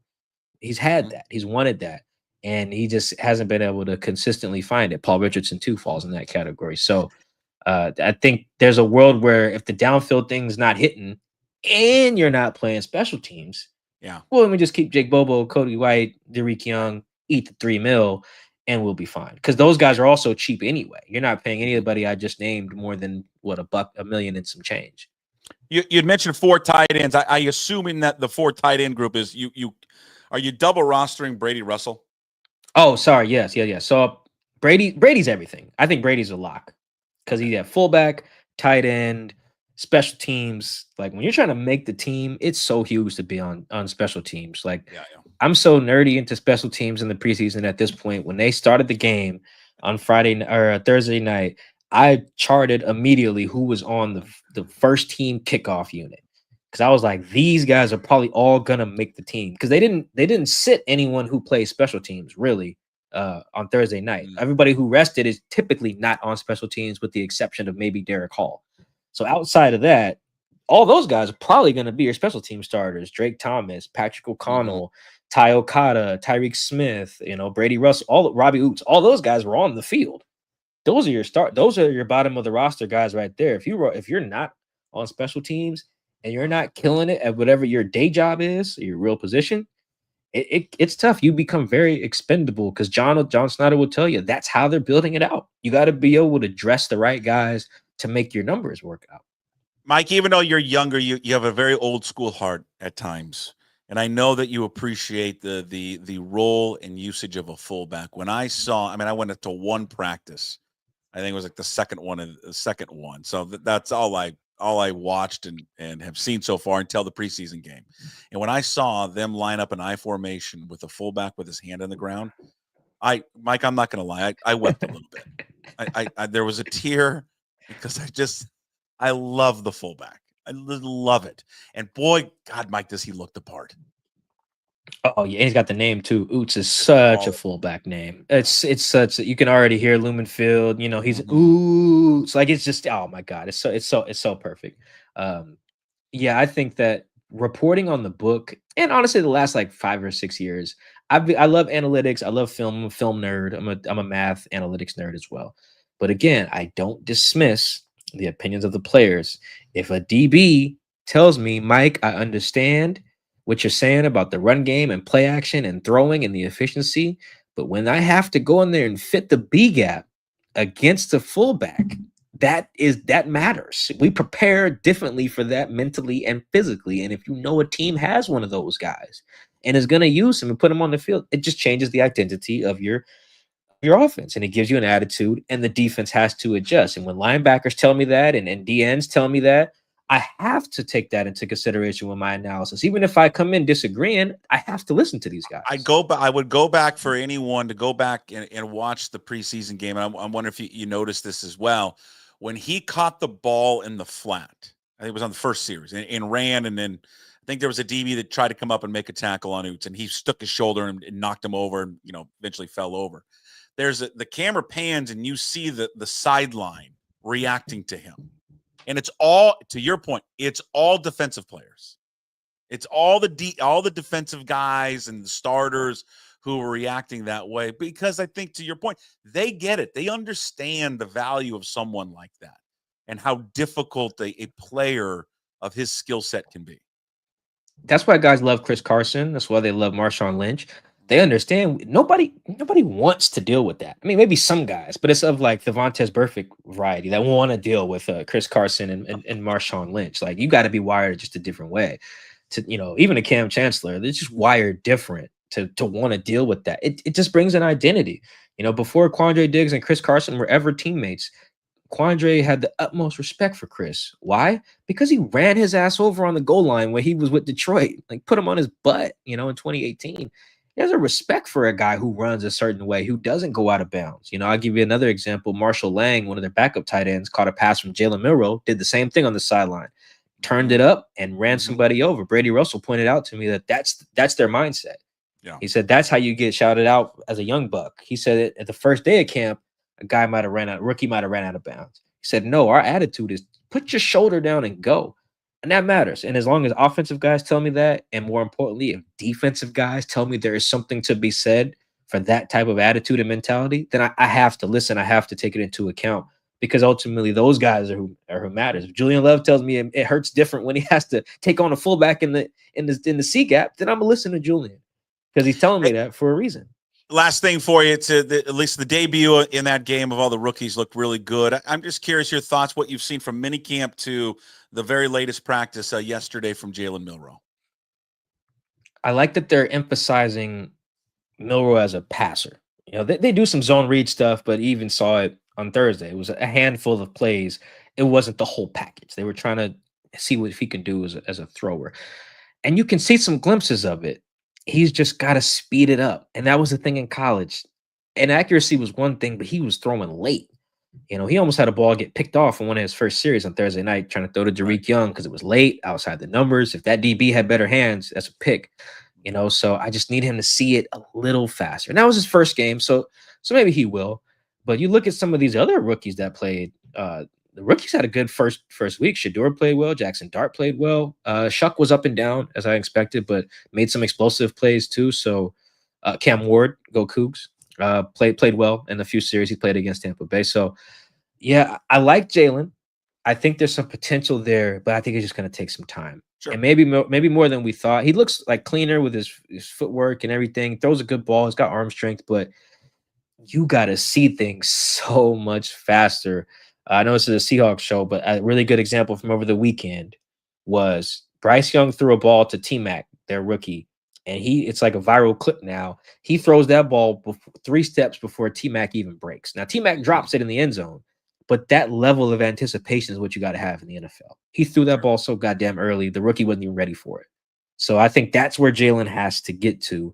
He's had that. He's wanted that. And he just hasn't been able to consistently find it. Paul Richardson too falls in that category. So I think there's a world where if the downfield thing's not hitting and you're not playing special teams, well, let me just keep Jake Bobo, Cody White, Derek Young, eat the $3 million, and we'll be fine. Because those guys are also cheap anyway. You're not paying anybody I just named more than $1 million and some change. You'd mentioned 4 tight ends. I assuming that the 4 tight end group is are you double rostering Brady Russell? Oh, sorry. Yes. Yeah. So Brady's everything. I think Brady's a lock because he's at fullback, tight end, special teams. Like, when you're trying to make the team, it's so huge to be on special teams. Like, I'm so nerdy into special teams in the preseason at this point. When they started the game on Friday or Thursday night, I charted immediately who was on the first team kickoff unit, because I was like, these guys are probably all gonna make the team, because they didn't sit anyone who plays special teams really on Thursday night. Everybody who rested is typically not on special teams, with the exception of maybe Derek Hall. So outside of that, all those guys are probably going to be your special team starters. Drake Thomas, Patrick O'Connell, Ty Okada, Tyreek Smith, Brady Russell, all Robbie Oots, all those guys were on the field. Those are your those are your bottom of the roster guys right there. If you're not on special teams and you're not killing it at whatever your day job is, your real position, it's tough. You become very expendable because John Snyder will tell you that's how they're building it out. You got to be able to dress the right guys to make your numbers work out. Mike, even though you're younger, you have a very old school heart at times. And I know that you appreciate the role and usage of a fullback. When I went to one practice. I think it was like the second one. So that's all I watched and have seen so far until the preseason game. And when I saw them line up an I formation with a fullback with his hand on the ground, Mike, I'm not going to lie, I wept a little bit. I there was a tear because I love the fullback. I love it. And boy, God, Mike, does he look the part. Oh yeah, he's got the name too. Oots is such a fullback name. It's such you can already hear Lumen Field. He's Oots. Like it's just oh my God, it's so perfect. Yeah, I think that reporting on the book and honestly the last like 5 or 6 years, I love analytics. I love film. I'm a film nerd. I'm a math analytics nerd as well. But again, I don't dismiss the opinions of the players. If a DB tells me, Mike, I understand what you're saying about the run game and play action and throwing and the efficiency, but when I have to go in there and fit the B gap against the fullback, that matters. We prepare differently for that mentally and physically. And if a team has one of those guys and is going to use him and put him on the field, it just changes the identity of your offense and it gives you an attitude, and the defense has to adjust. And when linebackers tell me that and DNs tell me that, I have to take that into consideration with my analysis. Even if I come in disagreeing, I have to listen to these guys. I would go back for anyone to go back and watch the preseason game. And I'm wondering if you noticed this as well. When he caught the ball in the flat, I think it was on the first series, and ran, and then I think there was a DB that tried to come up and make a tackle on Oots, and he stuck his shoulder and knocked him over, and eventually fell over. The camera pans, and you see the sideline reacting to him. And it's all, to your point, it's all defensive players. It's all the defensive guys and the starters who are reacting that way, because I think, to your point, they get it. They understand the value of someone like that and how difficult a player of his skill set can be. That's why guys love Chris Carson. That's why they love Marshawn Lynch. They understand nobody wants to deal with that. I mean, maybe some guys, but it's of like the Vontaze Burfict variety that want to deal with Chris Carson and Marshawn Lynch. Like, you got to be wired just a different way. To even a Cam Chancellor, they're just wired different to want to deal with that. It just brings an identity. Before Quandre Diggs and Chris Carson were ever teammates, Quandre had the utmost respect for Chris. Why? Because he ran his ass over on the goal line when he was with Detroit. Like, put him on his butt, in 2018. There's a respect for a guy who runs a certain way, who doesn't go out of bounds. I'll give you another example. Marshall Lang, one of their backup tight ends, caught a pass from Jalen Milroe, did the same thing on the sideline, turned it up and ran somebody over. Brady Russell pointed out to me that that's their mindset. Yeah. He said that's how you get shouted out as a young buck. He said it at the first day of camp, a rookie might have ran out of bounds. He said, no, our attitude is put your shoulder down and go. And that matters. And as long as offensive guys tell me that, and more importantly, if defensive guys tell me there is something to be said for that type of attitude and mentality, then I have to listen. I have to take it into account, because ultimately those guys are who matters. If Julian Love tells me it hurts different when he has to take on a fullback in the C gap, then I'm gonna listen to Julian, because he's telling me that for a reason. Last thing for you, at least the debut in that game of all the rookies looked really good. I'm just curious your thoughts, what you've seen from minicamp to the very latest practice yesterday from Jalen Milroe. I like that they're emphasizing Milroe as a passer. They do some zone read stuff, but even saw it on Thursday. It was a handful of plays. It wasn't the whole package. They were trying to see what he can do as a thrower. And you can see some glimpses of it. He's just got to speed it up. And that was the thing in college. And accuracy was one thing, but he was throwing late. He almost had a ball get picked off in one of his first series on Thursday night, trying to throw to Jareek Young because it was late, outside the numbers. If that DB had better hands, that's a pick. So I just need him to see it a little faster. And that was his first game, so maybe he will. But you look at some of these other rookies that played the rookies had a good first week. Shador played well. Jackson Dart played well. Shuck was up and down as I expected, but made some explosive plays too. So Cam Ward, go Cougs, played well in the few series he played against Tampa Bay. So yeah, I like Jalen. I think there's some potential there, but I think it's just going to take some time. Sure. And maybe more than we thought. He looks like cleaner with his footwork and everything. Throws a good ball. He's got arm strength, but you got to see things so much faster. I know this is a Seahawks show, but a really good example from over the weekend was Bryce Young threw a ball to T-Mac, their rookie, and it's like a viral clip now. He throws that ball 3 steps before T-Mac even breaks. Now, T-Mac drops it in the end zone, but that level of anticipation is what you got to have in the NFL. He threw that ball so goddamn early, the rookie wasn't even ready for it. So I think that's where Jalen has to get to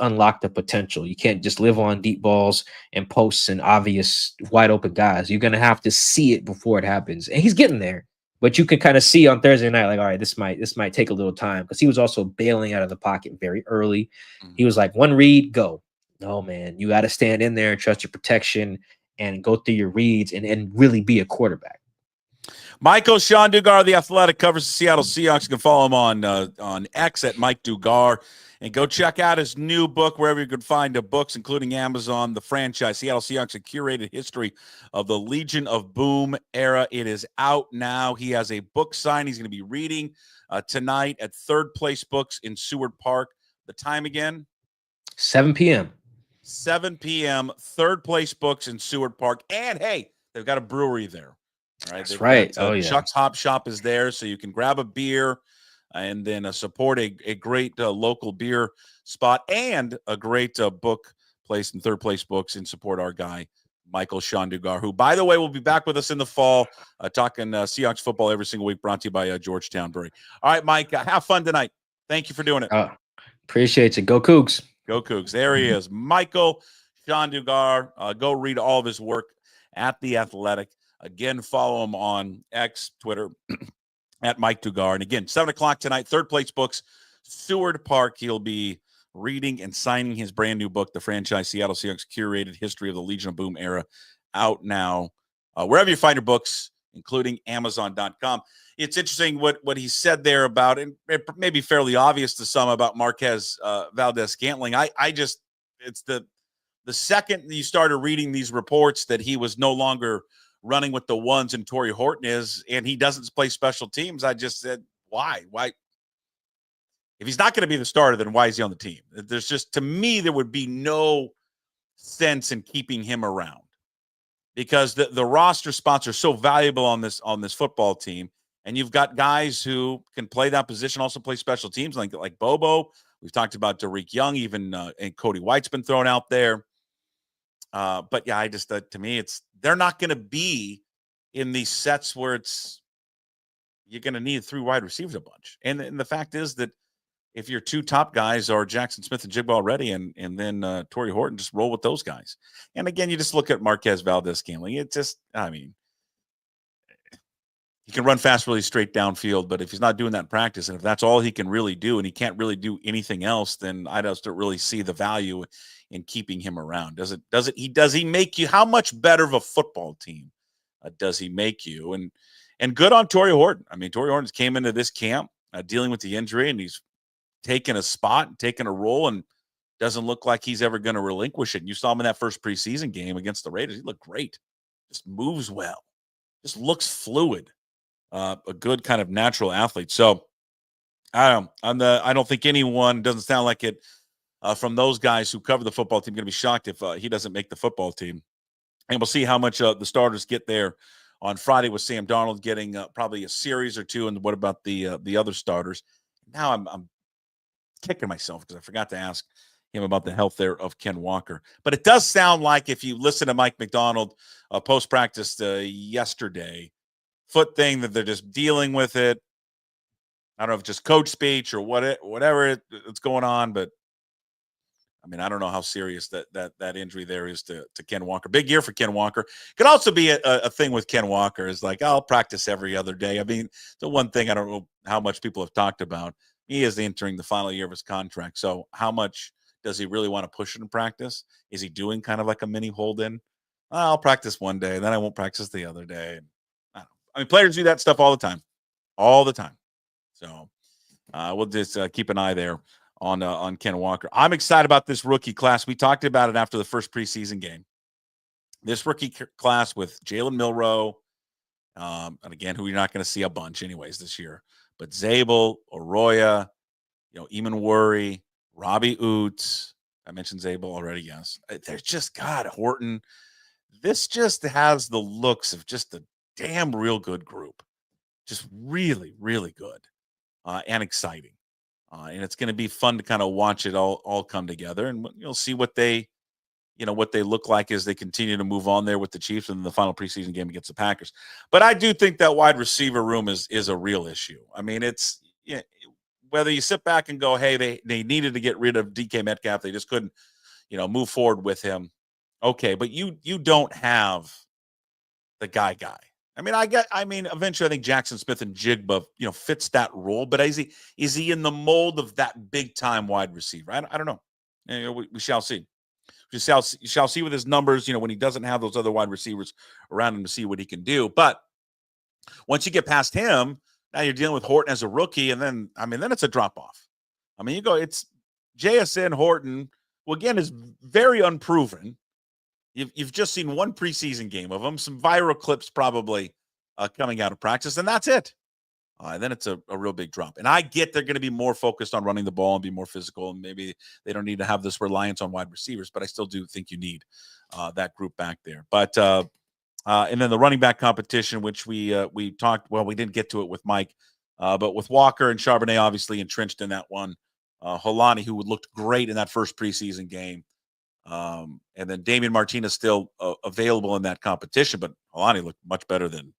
unlock the potential. You can't just live on deep balls and posts and obvious wide open guys. You're going to have to see it before it happens. And he's getting there, but you can kind of see on Thursday night, like, all right, this might take a little time, because he was also bailing out of the pocket very early. He was like, one read, go. No, man, you got to stand in there and trust your protection and go through your reads and really be a quarterback. Michael-Shawn Dugar, The Athletic, covers the Seattle Seahawks. You can follow him on X at Mike Dugar. And go check out his new book wherever you can find books, including Amazon, The Franchise, Seattle Seahawks, A Curated History of the Legion of Boom Era. It is out now. He has a book sign he's going to be reading tonight at Third Place Books in Seward Park. The time again? 7 p.m. 7 p.m., Third Place Books in Seward Park. And, hey, they've got a brewery there. All right? That's right. Oh, yeah. Chuck's Hop Shop is there, so you can grab a beer and then support a great local beer spot and a great book place in Third Place Books and support our guy, Michael-Shawn Dugar, who, by the way, will be back with us in the fall talking Seahawks football every single week, brought to you by Georgetown Brewery. All right, Mike, have fun tonight. Thank you for doing it. Appreciate you. Go Cougs. Go Cougs. There he is, Michael-Shawn Dugar. Go read all of his work at The Athletic. Again, follow him on X, Twitter, at Mike Dugar. And again, 7 o'clock tonight, Third Place Books, Seward Park. He'll be reading and signing his brand new book, The Franchise, Seattle Seahawks Curated History of the Legion of Boom Era, out now wherever you find your books, including Amazon.com. It's interesting what he said there about, and it may be fairly obvious to some, about Marquez Valdes-Scantling. It's the second you started reading these reports that he was no longer running with the ones and Torrey Horton is, and he doesn't play special teams, I just said, why? If he's not going to be the starter, then why is he on the team? There's just, to me, there would be no sense in keeping him around, because the roster spots are so valuable on this football team, and you've got guys who can play that position, also play special teams, like Bobo. We've talked about Derek Young, even and Cody White's been thrown out there. But yeah, I just to me, they're not going to be in these sets where you're going to need 3 wide receivers a bunch. And the fact is that if your 2 top guys are Jackson Smith and Jigba already, and then Torrey Horton, just roll with those guys. And again, you just look at Marquez Valdes-Scantling. He can run fast, really straight downfield, but if he's not doing that in practice, and if that's all he can really do, and he can't really do anything else, then I just don't really see the value in keeping him around. Does he make you, how much better of a football team does he make you? And good on Torrey Horton. I mean, Torrey Horton came into this camp dealing with the injury, and he's taken a spot, taken a role, and doesn't look like he's ever going to relinquish it. And you saw him in that first preseason game against the Raiders. He looked great. Just moves well. Just looks fluid. A good kind of natural athlete. So I don't think anyone, doesn't sound like it, from those guys who cover the football team, going to be shocked if he doesn't make the football team. And we'll see how much the starters get there on Friday, with Sam Darnold getting probably a series or 2. And what about the other starters? Now I'm kicking myself because I forgot to ask him about the health there of Ken Walker. But it does sound like, if you listen to Mike Macdonald post-practice yesterday, foot thing, that they're just dealing with it. I don't know if it's just coach speech or whatever it's going on, but I mean, I don't know how serious that injury there is to Ken Walker. Big year for Ken Walker. Could also be a thing with Ken Walker is like, I'll practice every other day. I mean, the one thing I don't know how much people have talked about, he is entering the final year of his contract. So how much does he really want to push it in practice? Is he doing kind of like a mini hold-in? I'll practice one day, then I won't practice the other day. I mean, players do that stuff all the time. So we'll just keep an eye there on Ken Walker. I'm excited about this rookie class. We talked about it after the first preseason game. This rookie class with Jalen Milroe, and again, who you're not going to see a bunch anyways this year, but Zabel, Arroyo, Eamon Worry, Robbie Oots. I mentioned Zabel already. Yes, there's just Horton. This just has the looks of just a damn real good group, just really, really good and exciting. And it's going to be fun to kind of watch it all come together, and you'll see what they look like as they continue to move on there with the Chiefs in the final preseason game against the Packers. But I do think that wide receiver room is a real issue. I mean, it's whether you sit back and go, hey, they needed to get rid of DK Metcalf, they just couldn't, move forward with him. Okay, but you don't have the guy. I mean, eventually I think Jackson Smith and Jigba, fits that role, but is he in the mold of that big time wide receiver? I don't know. We shall see. You shall see with his numbers, when he doesn't have those other wide receivers around him to see what he can do. But once you get past him, now you're dealing with Horton as a rookie, and then it's a drop off. I mean, it's JSN Horton, who again is very unproven. You've just seen one preseason game of him, some viral clips probably coming out of practice, and that's it. And then it's a real big drop. And I get they're going to be more focused on running the ball and be more physical, and maybe they don't need to have this reliance on wide receivers, but I still do think you need that group back there. But and then the running back competition, which we talked, well, we didn't get to it with Mike, but with Walker and Charbonnet obviously entrenched in that one. Holani, who looked great in that first preseason game. And then Damian Martinez still available in that competition, but Holani looked much better than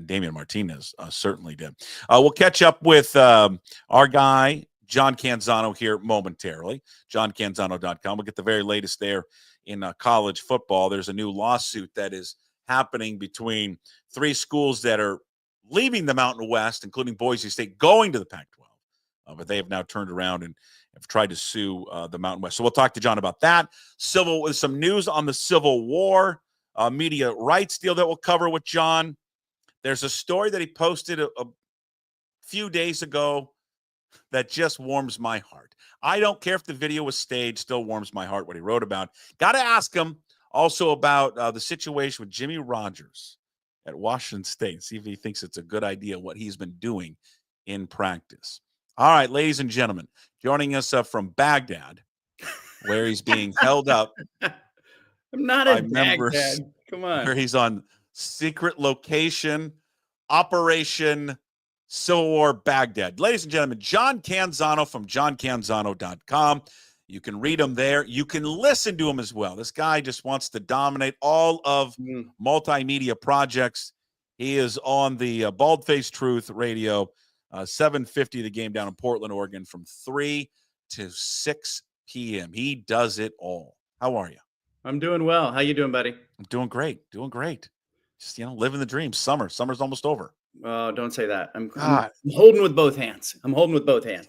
Damian Martinez certainly did. We'll catch up with our guy, John Canzano, here momentarily. JohnCanzano.com. We'll get the very latest there in college football. There's a new lawsuit that is happening between three schools that are leaving the Mountain West, including Boise State, going to the Pac-12. But they have now turned around and have tried to sue the Mountain West. So we'll talk to John about that. Some news on the Civil War media rights deal that we'll cover with John. There's a story that he posted a few days ago that just warms my heart. I don't care if the video was staged, still warms my heart what he wrote about. Got to ask him also about the situation with Jimmy Rogers at Washington State. See if he thinks it's a good idea what he's been doing in practice. All right, ladies and gentlemen, joining us from Baghdad, where he's being held up. I'm not in Baghdad. Come on. Where he's on secret location, Operation Civil War Baghdad. Ladies and gentlemen, John Canzano from JohnCanzano.com. You can read him there. You can listen to him as well. This guy just wants to dominate all of multimedia projects. He is on the Bald-Faced Truth Radio, 750 The Game down in Portland, Oregon, from 3 to 6 p.m. He does it all. How are you? I'm doing well. How you doing, buddy? I'm doing great. Just, living the dream. Summer's almost over. Oh, don't say that. I'm holding with both hands.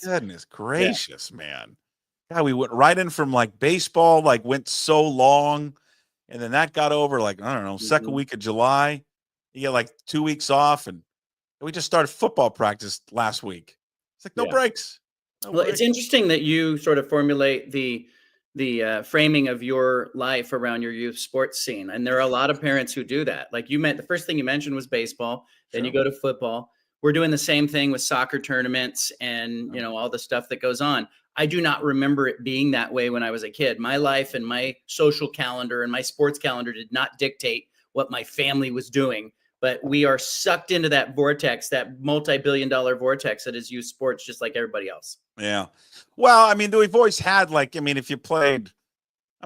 Goodness gracious, man. God, we went right in from baseball, went so long, and then that got over second week of July. You get 2 weeks off, and we just started football practice last week. It's no breaks. It's interesting that you sort of formulate the framing of your life around your youth sports scene. And there are a lot of parents who do that. The first thing you mentioned was baseball. Then you go to football. We're doing the same thing with soccer tournaments and, all the stuff that goes on. I do not remember it being that way when I was a kid. My life and my social calendar and my sports calendar did not dictate what my family was doing. But we are sucked into that vortex, that multi-billion-dollar vortex that is youth sports, just like everybody else. Yeah. Well, we've always had if you played,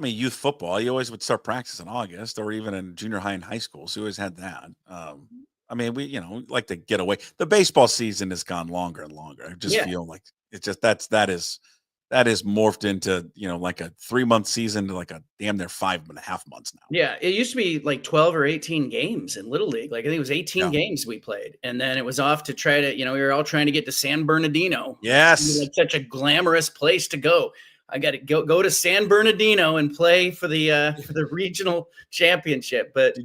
youth football, you always would start practice in August or even in junior high and high school. So you always had that. We like to get away. The baseball season has gone longer and longer. I just feel like it's just that is morphed into, a 3-month season to a damn near 5.5 months now. Yeah. It used to be 12 or 18 games in Little League. I think it was 18 games we played. And then it was off to try to, we were all trying to get to San Bernardino. Yes. Such a glamorous place to go. I got to go to San Bernardino and play for the regional championship. But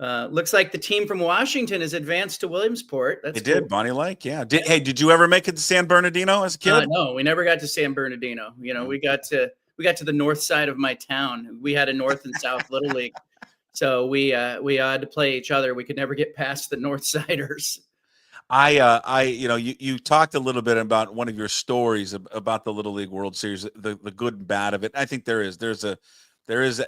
Looks like the team from Washington has advanced to Williamsport. That's They cool. did, Bonnie Lake. Yeah. Did you ever make it to San Bernardino as a kid? No, we never got to San Bernardino. We got to the north side of my town. We had a north and south little league, so we had to play each other. We could never get past the north siders. You talked a little bit about one of your stories about the Little League World Series, the good and bad of it. I think there's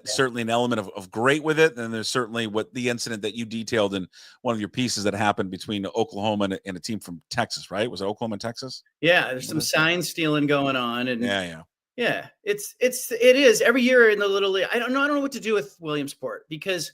certainly an element of great with it, and there's certainly what the incident that you detailed in one of your pieces that happened between Oklahoma and a team from Texas, right? Was it Oklahoma and Texas? Yeah, there's some sign stealing going on, and yeah. It is every year in the Little League. I don't know what to do with Williamsport, because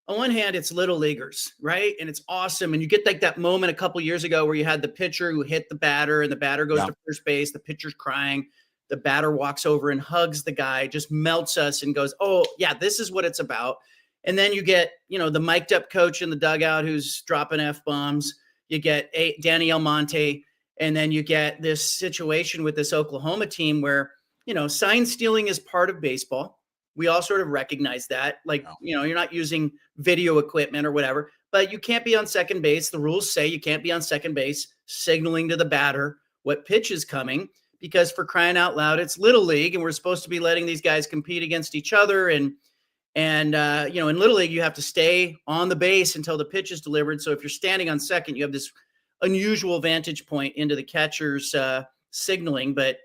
on one hand, it's little leaguers, right? And it's awesome. And you get like that moment a couple years ago where you had the pitcher who hit the batter and the batter goes to first base. The pitcher's crying. The batter walks over and hugs the guy, just melts us and goes, oh, yeah, this is what it's about. And then you get, the mic'd up coach in the dugout who's dropping F-bombs. You get Danny Almonte. And then you get this situation with this Oklahoma team where, sign stealing is part of baseball. We all sort of recognize that. Like, you're not using video equipment or whatever, but you can't be on second base. The rules say you can't be on second base signaling to the batter what pitch is coming, because for crying out loud, it's Little League, and we're supposed to be letting these guys compete against each other. And in Little League, you have to stay on the base until the pitch is delivered. So if you're standing on second, you have this unusual vantage point into the catcher's signaling. But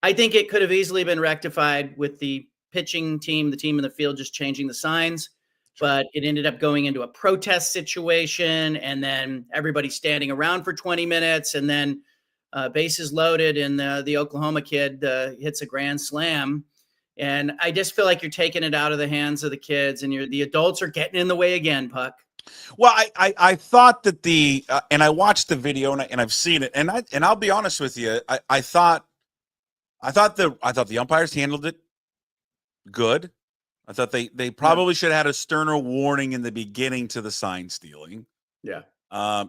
I think it could have easily been rectified with the pitching team, the team in the field, just changing the signs. But it ended up going into a protest situation, and then everybody standing around for 20 minutes, and then bases loaded, and the Oklahoma kid hits a grand slam. And I just feel like you're taking it out of the hands of the kids, and the adults are getting in the way again, Puck. Well, I thought that and I watched the video, and I've seen it, and I'll be honest with you, I thought the umpires handled it good. I thought they probably should have had a sterner warning in the beginning to the sign stealing. Yeah.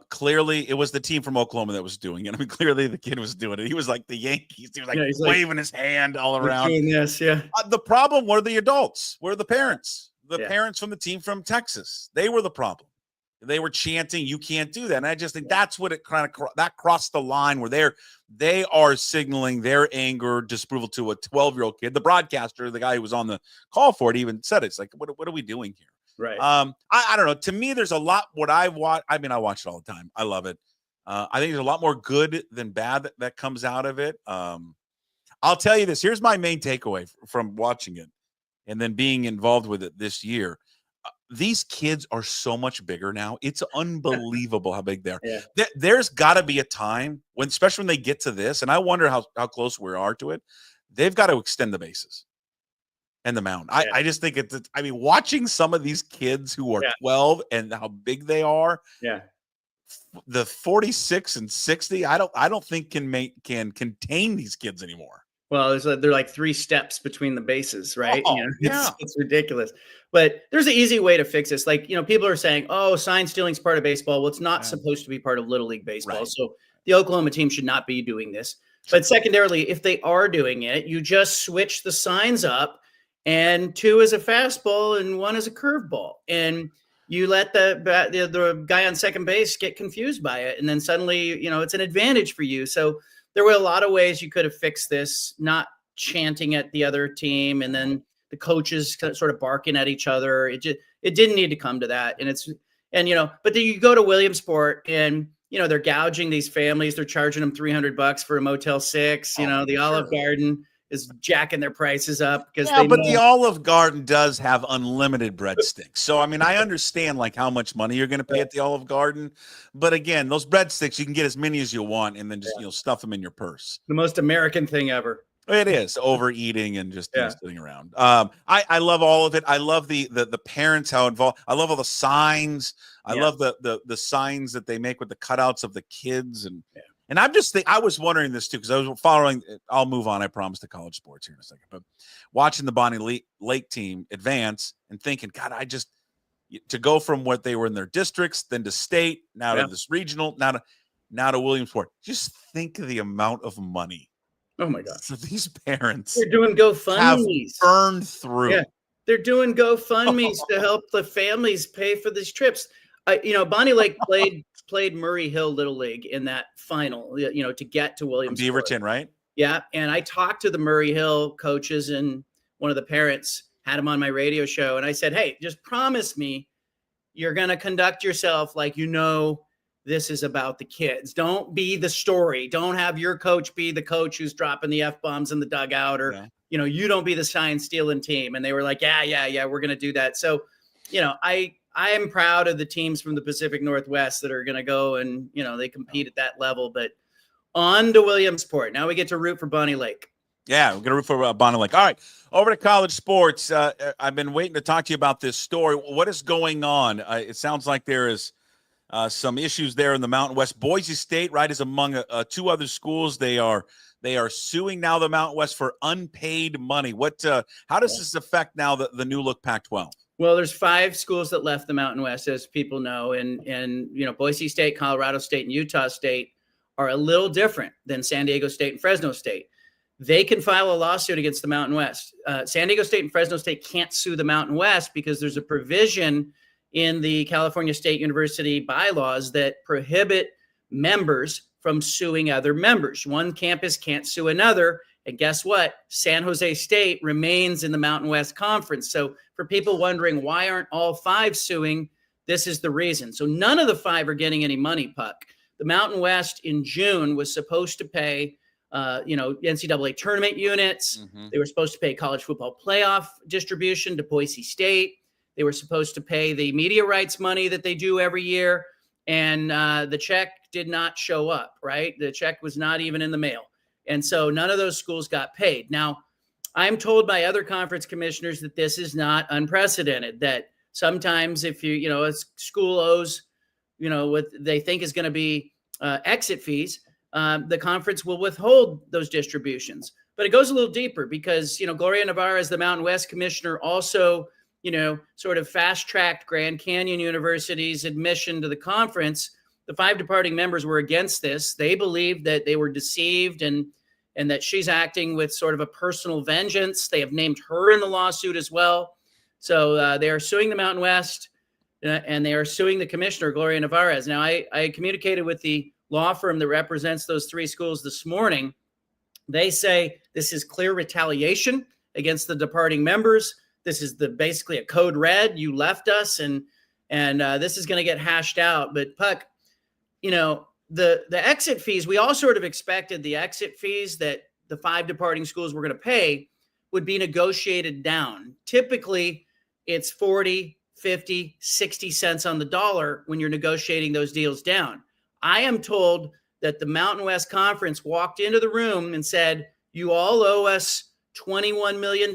Clearly it was the team from Oklahoma that was doing it. I mean, clearly the kid was doing it. He was like the Yankees. He was like waving his hand all around. Yes, yeah. The problem were the adults, were the parents. The parents from the team from Texas. They were the problem. They were chanting, "You can't do that." And I just think that's what it kind of that crossed the line where they are signaling their anger, disapproval to a 12-year-old kid. The broadcaster, the guy who was on the call for it, even said it. It's like, what are we doing here? Right. I don't know. To me, there's a lot what I watch. I mean, I watch it all the time. I love it. I think there's a lot more good than bad that comes out of it. I'll tell you this. Here's my main takeaway from watching it and then being involved with it this year. These kids are so much bigger now. It's unbelievable how big they are. Yeah. There's got to be a time when, especially when they get to this, and I wonder how close we are to it, they've got to extend the bases and the mound. Yeah. I just think watching some of these kids who are 12 and how big they are. Yeah. The 46 and 60, I don't think can contain these kids anymore. Well, they're like 3 steps between the bases, right? Oh, it's ridiculous. But there's an easy way to fix this. Like, people are saying, oh, sign stealing is part of baseball. Well, it's not supposed to be part of Little League baseball. Right. So the Oklahoma team should not be doing this. Sure. But secondarily, if they are doing it, you just switch the signs up, and 2 is a fastball and 1 is a curveball. And you let the guy on second base get confused by it. And then suddenly, it's an advantage for you. So there were a lot of ways you could have fixed this, not chanting at the other team and then the coaches sort of barking at each other. It didn't need to come to that. But then you go to Williamsport and, they're gouging these families. They're charging them $300 for a Motel 6. The Olive Garden is jacking their prices up because the Olive Garden does have unlimited breadsticks. So I understand like how much money you're going to pay at the Olive Garden, but again, those breadsticks you can get as many as you want and then just stuff them in your purse. The most American thing ever. It is overeating and just sitting around. I love all of it. I love the parents, how involved. I love all the signs. I love the signs that they make with the cutouts of the kids and I'm just I was wondering this too, because I was following. I'll move on. I promise to college sports here in a second. But watching the Bonnie Lake team advance and thinking, God, to go from what they were in their districts, then to state, now to this regional, now to Williamsport. Just think of the amount of money. Oh my God! So these parents, they're doing GoFundMes. Have burned through. Yeah. They're doing GoFundMe's to help the families pay for these trips. Bonnie Lake played Murray Hill Little League in that final, to get to Williamsport. Beaverton, right? Yeah. And I talked to the Murray Hill coaches, and one of the parents had him on my radio show. And I said, hey, just promise me you're going to conduct yourself like this is about the kids. Don't be the story. Don't have your coach be the coach who's dropping the F-bombs in the dugout, or, you don't be the shine stealing team. And they were like, yeah, we're going to do that. So, I am proud of the teams from the Pacific Northwest that are going to go and, they compete at that level. But on to Williamsport. Now we get to root for Bonnie Lake. Yeah, we're going to root for Bonnie Lake. All right, over to college sports. I've been waiting to talk to you about this story. What is going on? It sounds like there is some issues there in the Mountain West. Boise State, right, is among two other schools. They are suing now the Mountain West for unpaid money. How does this affect now the new look Pac-12? Well, there's 5 schools that left the Mountain West, as people know, and Boise State, Colorado State, and Utah State are a little different than San Diego State and Fresno State. They can file a lawsuit against the Mountain West. San Diego State and Fresno State can't sue the Mountain West because there's a provision in the California State University bylaws that prohibit members from suing other members. One campus can't sue another. And guess what? San Jose State remains in the Mountain West Conference. So for people wondering why aren't all 5 suing, this is the reason. So none of the 5 are getting any money, Puck. The Mountain West in June was supposed to pay NCAA tournament units. Mm-hmm. They were supposed to pay college football playoff distribution to Boise State. They were supposed to pay the media rights money that they do every year. And the check did not show up, right? The check was not even in the mail. And so none of those schools got paid. Now, I'm told by other conference commissioners that this is not unprecedented, that sometimes if a school owes, what they think is going to be exit fees, the conference will withhold those distributions. But it goes a little deeper because, Gloria Navarra, as the Mountain West commissioner, also, sort of fast-tracked Grand Canyon University's admission to the conference. The 5 departing members were against this. They believed that they were deceived and that she's acting with sort of a personal vengeance. They have named her in the lawsuit as well. So they are suing the Mountain West and they are suing the commissioner, Gloria Navarez. Now, I communicated with the law firm that represents those 3 schools this morning. They say this is clear retaliation against the departing members. This is basically a code red. You left us, and this is going to get hashed out. But Puck, the exit fees, we all sort of expected the exit fees that the 5 departing schools were going to pay would be negotiated down. Typically, it's 40, 50, 60 cents on the dollar when you're negotiating those deals down. I am told that the Mountain West Conference walked into the room and said, you all owe us $21 million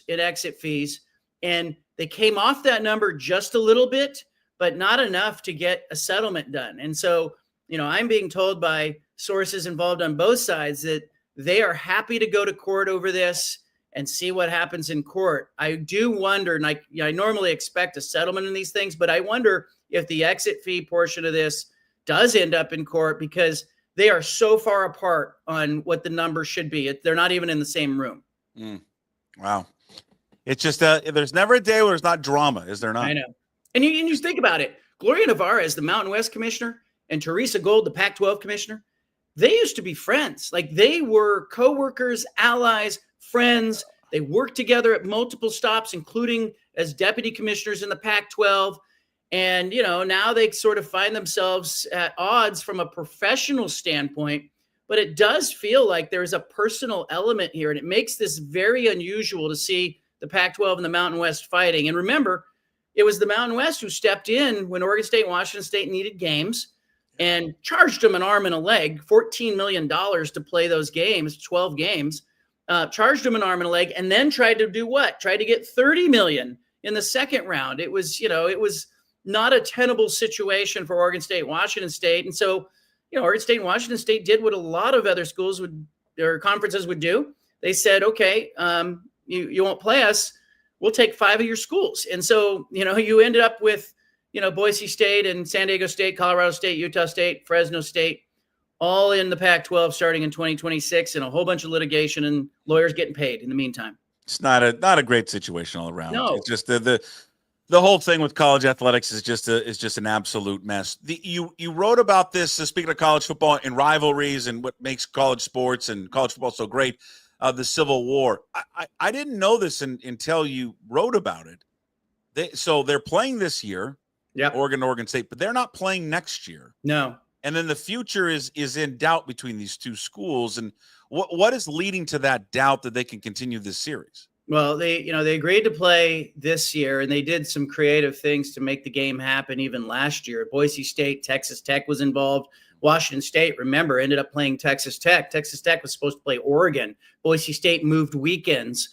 in exit fees. And they came off that number just a little bit, but not enough to get a settlement done. And so, I'm being told by sources involved on both sides that they are happy to go to court over this and see what happens in court. I do wonder, and I normally expect a settlement in these things, but I wonder if the exit fee portion of this does end up in court because they are so far apart on what the number should be. They're not even in the same room. Wow. It's just there's never a day where there's not drama, is there not? I know. And you just think about it. Gloria Navarra is the Mountain West commissioner and Teresa Gold, the Pac-12 commissioner. They used to be friends. Like they were coworkers, allies, friends. They worked together at multiple stops, including as deputy commissioners in the Pac-12. And, now they sort of find themselves at odds from a professional standpoint. But it does feel like there's a personal element here, and it makes this very unusual to see the Pac-12 and the Mountain West fighting. And remember, it was the Mountain West who stepped in when Oregon State and Washington State needed games and charged them an arm and a leg, $14 million to play those games, 12 games, charged them an arm and a leg, and then tried to do what? Tried to get $30 million in the second round. It was, it was not a tenable situation for Oregon State, Washington State. And so, Oregon State and Washington State did what a lot of other schools or conferences would do. They said, okay, you won't play us. We'll take 5 of your schools. And so, you ended up with, Boise State and San Diego State, Colorado State, Utah State, Fresno State, all in the Pac-12 starting in 2026 and a whole bunch of litigation and lawyers getting paid in the meantime. It's not a great situation all around. No. It's just the whole thing with college athletics is just an absolute mess. You wrote about this, speaking of college football and rivalries and what makes college sports and college football so great, the Civil War. I didn't know this until you wrote about it. So they're playing this year, Oregon State, but they're not playing next year. No. And then the future is in doubt between these two schools. And what is leading to that doubt that they can continue this series? Well, they agreed to play this year, and they did some creative things to make the game happen even last year. Boise State, Texas Tech was involved. Washington State, remember, ended up playing Texas Tech. Texas Tech was supposed to play Oregon. Boise State moved weekends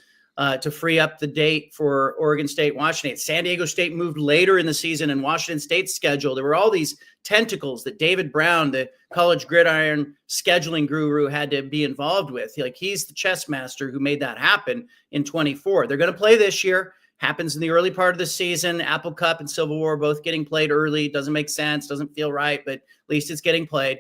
to free up the date for Oregon State, Washington. San Diego State moved later in the season in Washington State's schedule. There were all these tentacles that David Brown, the college gridiron scheduling guru, had to be involved with. Like, he's the chess master who made that happen in 24. They're going to play this year. Happens in the early part of the season. Apple Cup and Civil War both getting played early. Doesn't make sense. Doesn't feel right, but at least it's getting played.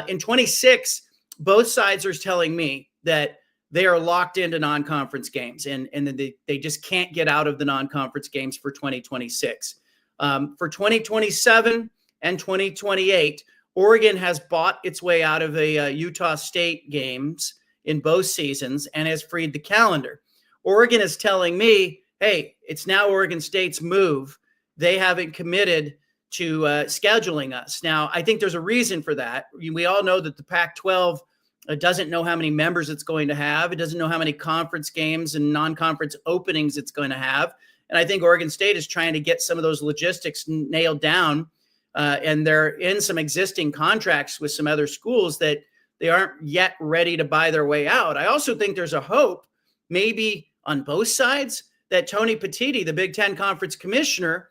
In 26, both sides are telling me that they are locked into non-conference games, and they just can't get out of the non-conference games for 2026. For 2027 and 2028, Oregon has bought its way out of the Utah State games in both seasons and has freed the calendar. Oregon is telling me, hey, it's now Oregon State's move. They haven't committed to scheduling us. Now, I think there's a reason for that. We all know that the Pac-12 doesn't know how many members it's going to have. It doesn't know how many conference games and non-conference openings it's going to have. And I think Oregon State is trying to get some of those logistics nailed down. And they're in some existing contracts with some other schools that they aren't yet ready to buy their way out. I also think there's a hope, maybe on both sides, that Tony Petitti, the Big Ten Conference Commissioner,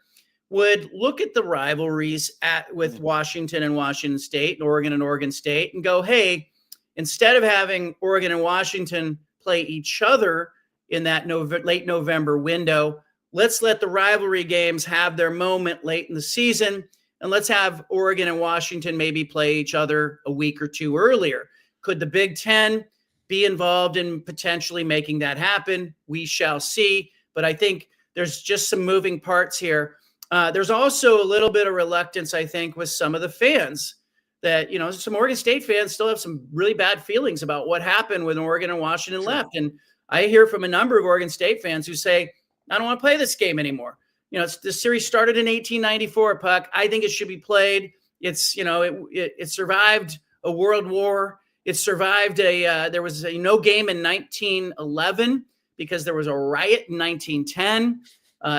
would look at the rivalries with Washington and Washington State and Oregon State and go, hey, instead of having Oregon and Washington play each other in that late November window, let's let the rivalry games have their moment late in the season, and let's have Oregon and Washington maybe play each other a week or two earlier. Could the Big Ten be involved in potentially making that happen? We shall see. But I think there's just some moving parts here. There's also a little bit of reluctance, I think, with some of the fans. That, some Oregon State fans still have some really bad feelings about what happened when Oregon and Washington left. And I hear from a number of Oregon State fans who say, I don't want to play this game anymore. The series started in 1894, Puck. I think it should be played. It's, it survived a world war. It survived there was no game in 1911 because there was a riot in 1910.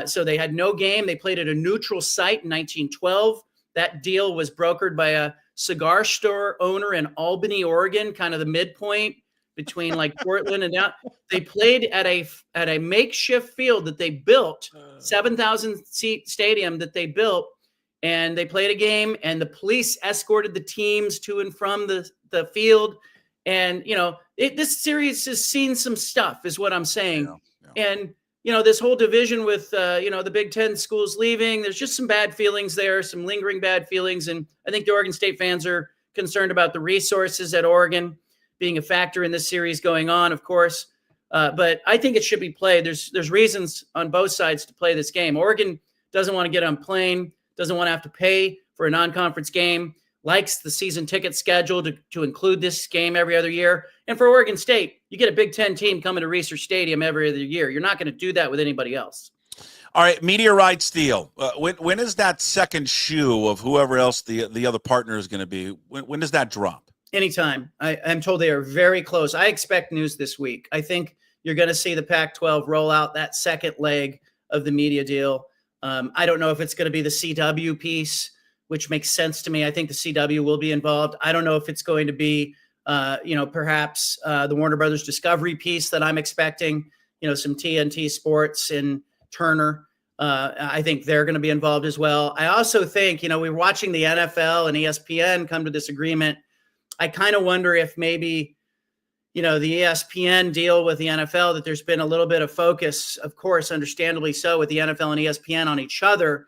So they had no game. They played at a neutral site in 1912. That deal was brokered by a cigar store owner in Albany, Oregon, kind of the midpoint between like Portland and down. They played at a makeshift field that they built, 7,000 seat stadium that they built, and they played a game, and the police escorted the teams to and from the field. And, this series has seen some stuff is what I'm saying. Yeah. And, this whole division with, the Big Ten schools leaving, there's just some bad feelings there, some lingering bad feelings. And I think the Oregon State fans are concerned about the resources at Oregon being a factor in this series going on, of course. But I think it should be played. There's reasons on both sides to play this game. Oregon doesn't want to get on a plane, doesn't want to have to pay for a non-conference game, likes the season ticket schedule to include this game every other year. And for Oregon State, you get a Big Ten team coming to Research Stadium every other year. You're not going to do that with anybody else. All right, media rights deal. When is that second shoe of whoever else the other partner is going to be? When does that drop? Anytime. I'm told they are very close. I expect news this week. I think you're going to see the Pac-12 roll out that second leg of the media deal. I don't know if it's going to be the CW piece, which makes sense to me. I think the CW will be involved. I don't know if it's going to be, perhaps the Warner Brothers Discovery piece that I'm expecting, some TNT Sports and Turner. I think they're going to be involved as well. I also think, we're watching the NFL and ESPN come to this agreement. I kind of wonder if maybe, the ESPN deal with the NFL, that there's been a little bit of focus, of course, understandably so, with the NFL and ESPN on each other.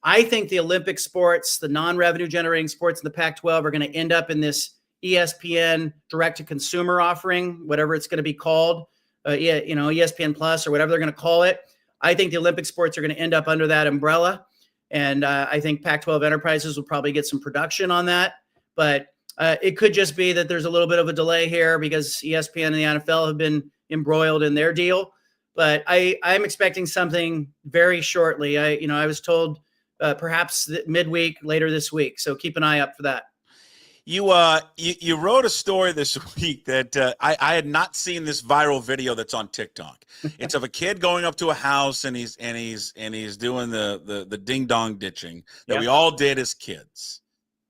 I think the Olympic sports, the non-revenue generating sports in the Pac-12 are going to end up in this ESPN direct-to-consumer offering, whatever it's going to be called, ESPN Plus or whatever they're going to call it. I think the Olympic sports are going to end up under that umbrella. And I think Pac-12 Enterprises will probably get some production on that. But it could just be that there's a little bit of a delay here because ESPN and the NFL have been embroiled in their deal. But I'm expecting something very shortly. I was told perhaps midweek later this week. So keep an eye up for that. You wrote a story this week that I had not seen this viral video that's on TikTok. It's of a kid going up to a house and he's doing the ding dong ditching that we all did as kids.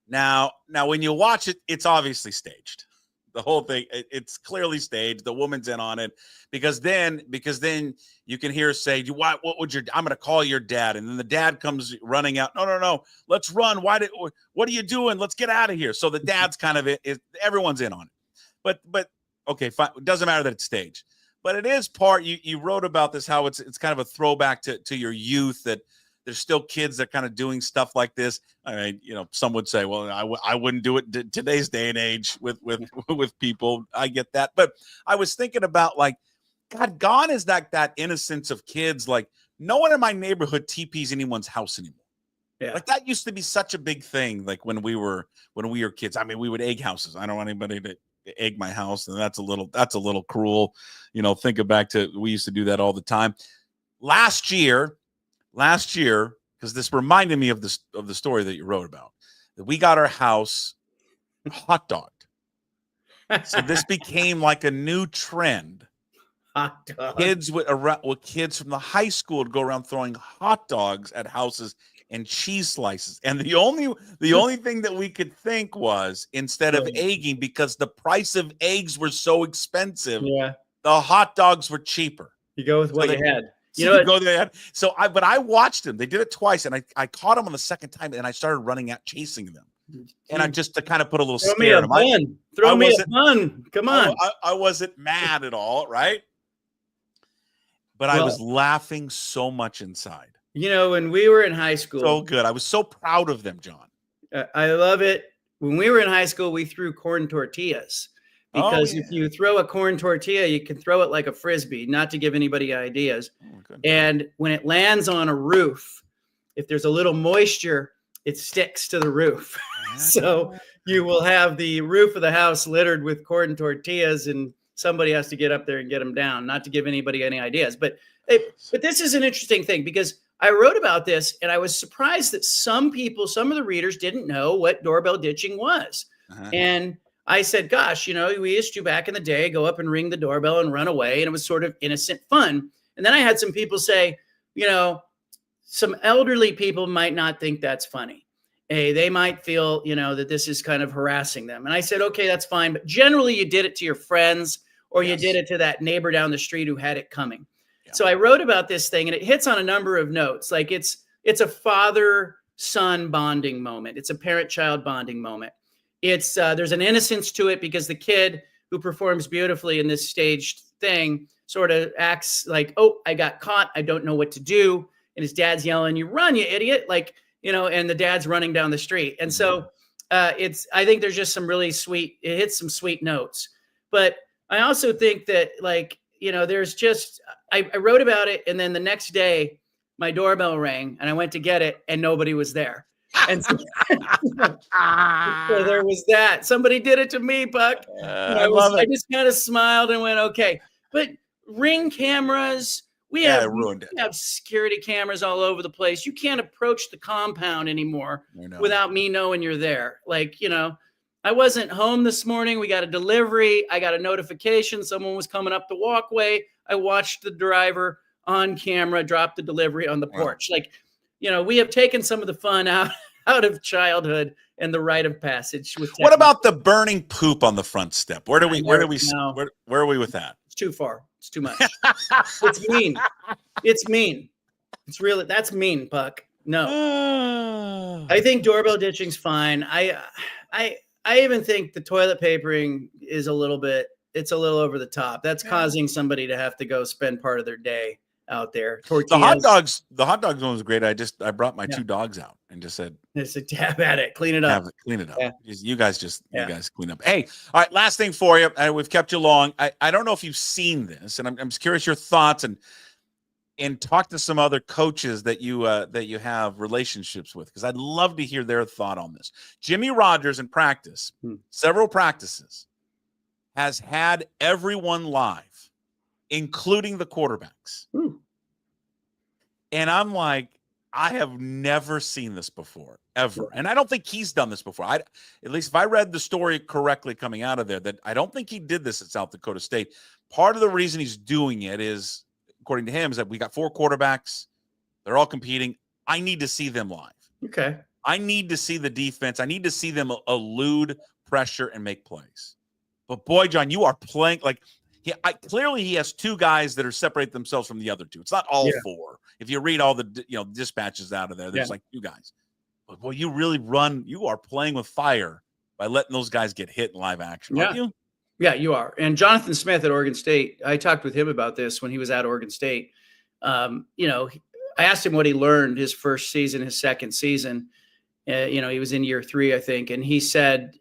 Now when you watch it, it's obviously staged. The whole thing, it's clearly staged. The woman's in on it because then you can hear her say, what would I'm going to call your dad. And then the dad comes running out. No. Let's run. What are you doing? Let's get out of here. So the dad's kind of everyone's in on it, but okay, fine. It doesn't matter that it's staged, but it is part, you wrote about this, how it's kind of a throwback to your youth, that there's still kids that are kind of doing stuff like this. I mean, some would say, well, I wouldn't do it today's day and age with people. I get that. But I was thinking about, like, God, gone is that innocence of kids. Like, no one in my neighborhood TPs anyone's house anymore. Yeah. Like, that used to be such a big thing. Like when we were kids, I mean, we would egg houses. I don't want anybody to egg my house. And that's a little cruel, thinking back to, we used to do that all the time. Last year, because this reminded me of the story that you wrote about, that we got our house hot dogged. So this became like a new trend. Hot dog. Kids kids from the high school would go around throwing hot dogs at houses and cheese slices. And the only thing that we could think was, instead of egging, because the price of eggs were so expensive, the hot dogs were cheaper. You go with what you had. But I watched them. They did it twice, and I caught them on the second time, and I started running out chasing them. And I just to kind of put a little scare in them. Throw me a bun. Come on. I wasn't mad at all, right? But I was laughing so much inside. When we were in high school. So good. I was so proud of them, John. I love it. When we were in high school, we threw corn tortillas. Because if you throw a corn tortilla, you can throw it like a Frisbee, not to give anybody ideas. And when it lands on a roof, if there's a little moisture, it sticks to the roof. So you will have the roof of the house littered with corn tortillas, and somebody has to get up there and get them down, not to give anybody any ideas. But this is an interesting thing, because I wrote about this, and I was surprised that some of the readers didn't know what doorbell ditching was. And I said, gosh, we used to back in the day go up and ring the doorbell and run away. And it was sort of innocent fun. And then I had some people say, some elderly people might not think that's funny. They might feel, that this is kind of harassing them. And I said, okay, that's fine. But generally you did it to your friends, or you did it to that neighbor down the street who had it coming. Yeah. So I wrote about this thing, and it hits on a number of notes. Like it's a father-son bonding moment. It's a parent-child bonding moment. It's there's an innocence to it, because the kid who performs beautifully in this staged thing sort of acts like, oh, I got caught. I don't know what to do. And his dad's yelling, you run, you idiot. Like, and the dad's running down the street. And so I think there's just some really sweet, it hits some sweet notes. But I also think that, like, there's just, I wrote about it. And then the next day my doorbell rang and I went to get it and nobody was there. And so, so there was that. Somebody did it to me, Puck. I just kind of smiled and went, okay. But Ring cameras, we have security cameras all over the place. You can't approach the compound anymore without me knowing you're there. Like, I wasn't home this morning. We got a delivery. I got a notification. Someone was coming up the walkway. I watched the driver on camera drop the delivery on the porch. Like, we have taken some of the fun out of childhood and the rite of passage. What about the burning poop on the front step? Where are we with that? It's too far. It's too much. It's mean. It's mean. It's really, that's mean, Puck. No. I think doorbell ditching's fine. I even think the toilet papering is it's a little over the top. That's causing somebody to have to go spend part of their day out there. Tortillas. The hot dogs one was great. I brought my two dogs out. and just said, It's a dab at it. Clean it up. clean it up. Yeah. You guys clean up. Hey, all right, last thing for you. We've kept you long. I don't know if you've seen this, and I'm just curious your thoughts and talk to some other coaches that you have relationships with, because I'd love to hear their thought on this. Jimmy Rogers in practice, several practices, has had everyone live, including the quarterbacks. And I'm like, I have never seen this before, ever. And I don't think he's done this before. At least if I read the story correctly coming out of there, that I don't think he did this at South Dakota State. Part of the reason he's doing it is, according to him, is that we got 4 quarterbacks. They're all competing. I need to see them live. Okay. I need to see the defense. I need to see them elude pressure and make plays. But boy, John, you are playing like clearly he has 2 guys that are separate themselves from the other 2. It's not all 4. If you read all the dispatches out of there, there's like 2 guys. But boy, you are playing with fire by letting those guys get hit in live action, aren't you? Yeah, you are. And Jonathan Smith at Oregon State, I talked with him about this when he was at Oregon State. I asked him what he learned his first season, his second season. He was in year 3, I think. And he said,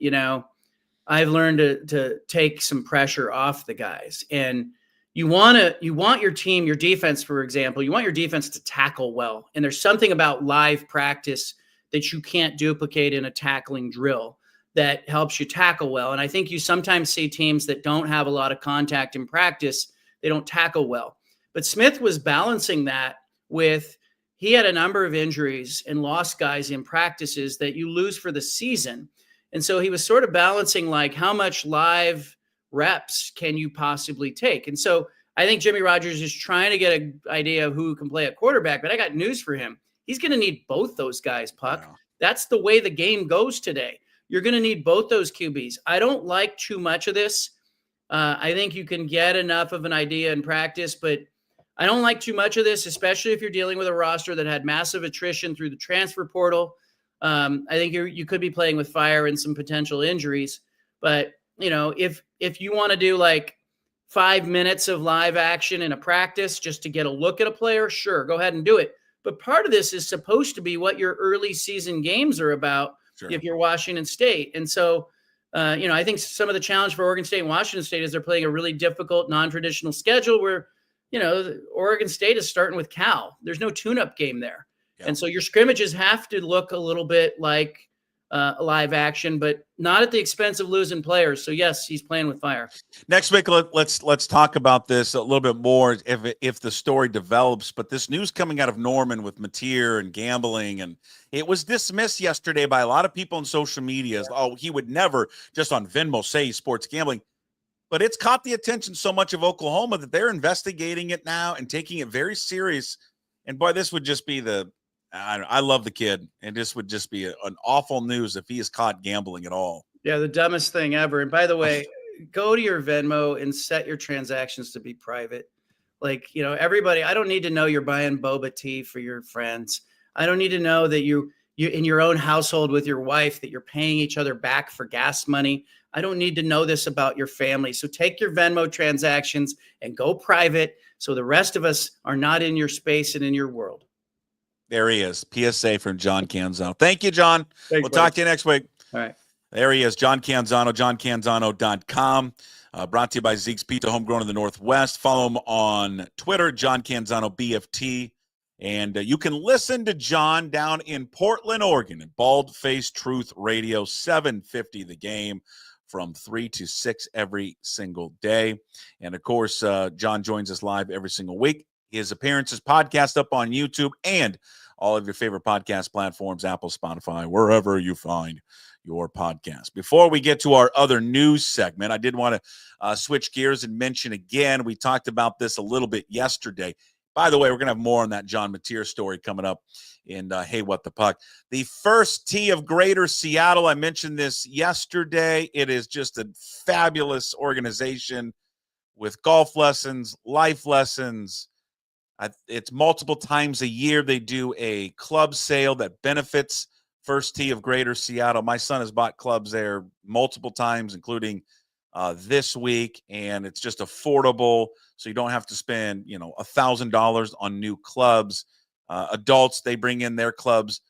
I've learned to take some pressure off the guys. And you want your team, your defense, for example, you want your defense to tackle well. And there's something about live practice that you can't duplicate in a tackling drill that helps you tackle well. And I think you sometimes see teams that don't have a lot of contact in practice, they don't tackle well. But Smith was balancing that with, he had a number of injuries and lost guys in practices that you lose for the season. And so he was sort of balancing like how much live reps can you possibly take? And so I think Jimmy Rogers is trying to get an idea of who can play at quarterback, but I got news for him. He's going to need both those guys, Puck. Wow. That's the way the game goes today. You're going to need both those QBs. I don't like too much of this. I think you can get enough of an idea in practice, but I don't like too much of this, especially if you're dealing with a roster that had massive attrition through the transfer portal. I think you could be playing with fire and some potential injuries. But, if you want to do like 5 minutes of live action in a practice just to get a look at a player, sure, go ahead and do it. But part of this is supposed to be what your early season games are about. Sure. If you're Washington State. And so, I think some of the challenge for Oregon State and Washington State is they're playing a really difficult, non-traditional schedule where, Oregon State is starting with Cal. There's no tune-up game there. Yeah. And so your scrimmages have to look a little bit like live action, but not at the expense of losing players. So yes, he's playing with fire. Next week, let's talk about this a little bit more if the story develops. But this news coming out of Norman with Mateer and gambling, and it was dismissed yesterday by a lot of people on social media as, oh, he would never just on Venmo say sports gambling. But it's caught the attention so much of Oklahoma that they're investigating it now and taking it very serious. And boy, this would just be I love the kid, and this would just be an awful news if he is caught gambling at all. Yeah, the dumbest thing ever. And by the way, go to your Venmo and set your transactions to be private. Like, everybody, I don't need to know you're buying boba tea for your friends. I don't need to know that you in your own household with your wife, that you're paying each other back for gas money. I don't need to know this about your family. So take your Venmo transactions and go private so the rest of us are not in your space and in your world. There he is. PSA from John Canzano. Thank you, John. We'll talk to you next week. All right. There he is, John Canzano, johncanzano.com. Brought to you by Zeke's Pizza, homegrown in the Northwest. Follow him on Twitter, John Canzano BFT. And you can listen to John down in Portland, Oregon, at Bald Face Truth Radio, 750 The Game, from 3 to 6 every single day. And, of course, John joins us live every single week. His appearances podcast up on YouTube and all of your favorite podcast platforms, Apple, Spotify, wherever you find your podcast. Before we get to our other news segment, I did want to switch gears and mention again, we talked about this a little bit yesterday. By the way, we're going to have more on that John Mateer story coming up in Hey, What the Puck. The First Tee of Greater Seattle, I mentioned this yesterday. It is just a fabulous organization with golf lessons, life lessons. It's multiple times a year they do a club sale that benefits First Tee of Greater Seattle. My son has bought clubs there multiple times, including this week, and it's just affordable, so you don't have to spend $1,000 on new clubs. Adults, they bring in their clubs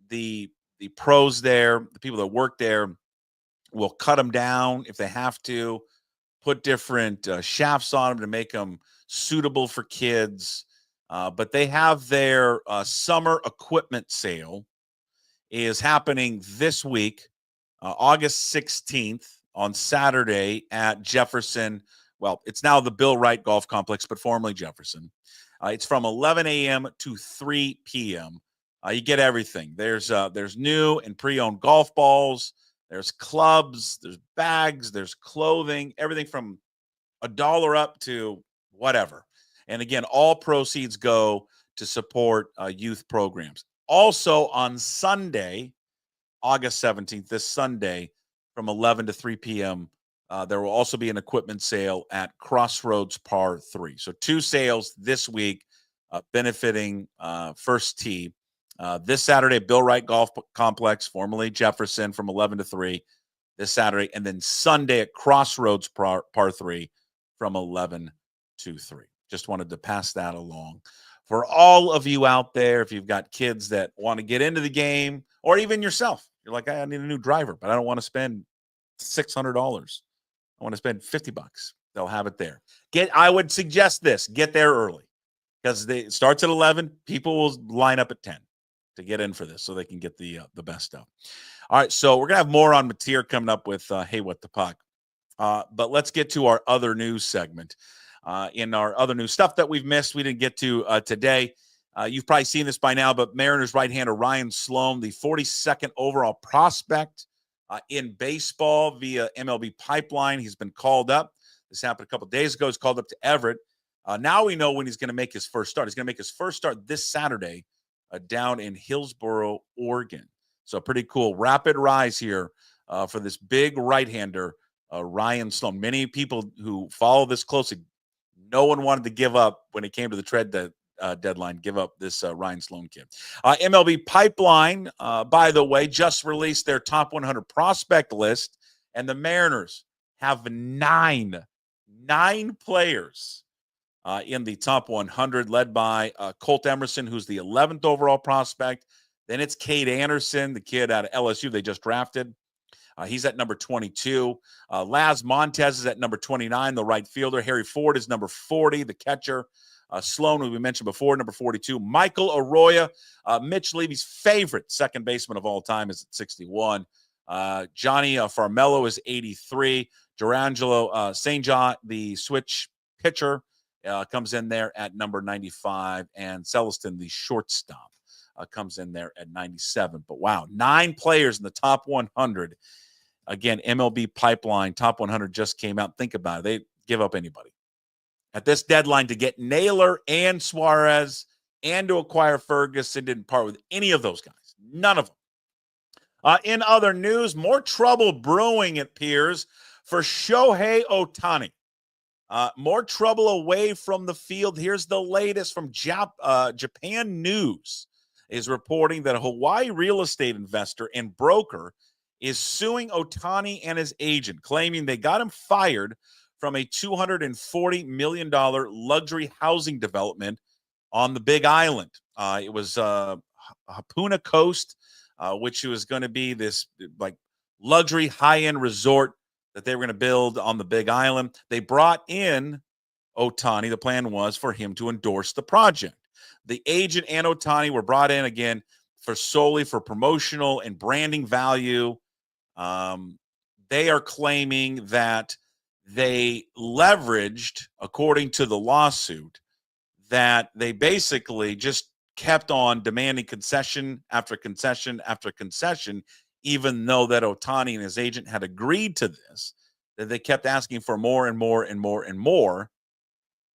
the pros there, the people that work there, will cut them down if they have to, put different shafts on them to make them suitable for kids. But they have their summer equipment sale is happening this week, August 16th on Saturday at Jefferson. Well, it's now the Bill Wright Golf Complex, but formerly Jefferson. It's from 11 a.m. to 3 p.m. You get everything. There's new and pre-owned golf balls. There's clubs. There's bags. There's clothing. Everything from $1 up to whatever. And again, all proceeds go to support youth programs. Also on Sunday, August 17th, this Sunday, from 11 to 3 p.m., there will also be an equipment sale at Crossroads Par 3. So 2 sales this week benefiting First Tee. This Saturday, Bill Wright Golf Complex, formerly Jefferson, from 11 to 3 this Saturday. And then Sunday at Crossroads Par 3 from 11 to 3. Just wanted to pass that along. For all of you out there, if you've got kids that want to get into the game, or even yourself, you're like, I need a new driver, but I don't want to spend $600. I want to spend $50. They'll have it there. I would suggest this: get there early, because it starts at 11. People will line up at 10 to get in for this, so they can get the best stuff. All right, so we're gonna have more on Mateer coming up with Hey, What the Puck. But let's get to our other news segment. In our other news stuff that we've missed, we didn't get to today. You've probably seen this by now, but Mariners right-hander Ryan Sloan, the 42nd overall prospect in baseball via MLB Pipeline, he's been called up. This happened a couple days ago. He's called up to Everett. Now we know when he's going to make his first start. He's going to make his first start this Saturday down in Hillsboro, Oregon. So pretty cool. Rapid rise here for this big right-hander, Ryan Sloan. Many people who follow this closely, no one wanted to give up when it came to the trade deadline, give up this Ryan Sloan kid. MLB Pipeline, by the way, just released their top 100 prospect list, and the Mariners have nine players in the top 100, led by Colt Emerson, who's the 11th overall prospect. Then it's Cade Anderson, the kid out of LSU they just drafted. He's at number 22. Laz Montez is at number 29, the right fielder. Harry Ford is number 40, the catcher. Sloan, who we mentioned before, number 42. Michael Arroyo, Mitch Levy's favorite second baseman of all time, is at 61. Johnny Farmelo is 83. Durangelo St. John, the switch pitcher, comes in there at number 95. And Celestin, the shortstop, comes in there at 97. But wow, 9 players in the top 100. Again, MLB Pipeline, top 100 just came out. Think about it. They give up anybody at this deadline to get Naylor and Suarez and to acquire Ferguson. Didn't part with any of those guys. None of them. In other news, more trouble brewing, it appears, for Shohei Ohtani. More trouble away from the field. Here's the latest from Japan News is reporting that a Hawaii real estate investor and broker is suing Ohtani and his agent, claiming they got him fired from a $240 million luxury housing development on the Big Island. It was Hapuna Coast, which was going to be this like luxury high-end resort that they were going to build on the Big Island. They brought in Ohtani. The plan was for him to endorse the project. The agent and Ohtani were brought in again solely for promotional and branding value. They are claiming that they leveraged, according to the lawsuit, that they basically just kept on demanding concession after concession after concession, even though that Ohtani and his agent had agreed to this, that they kept asking for more and more and more and more.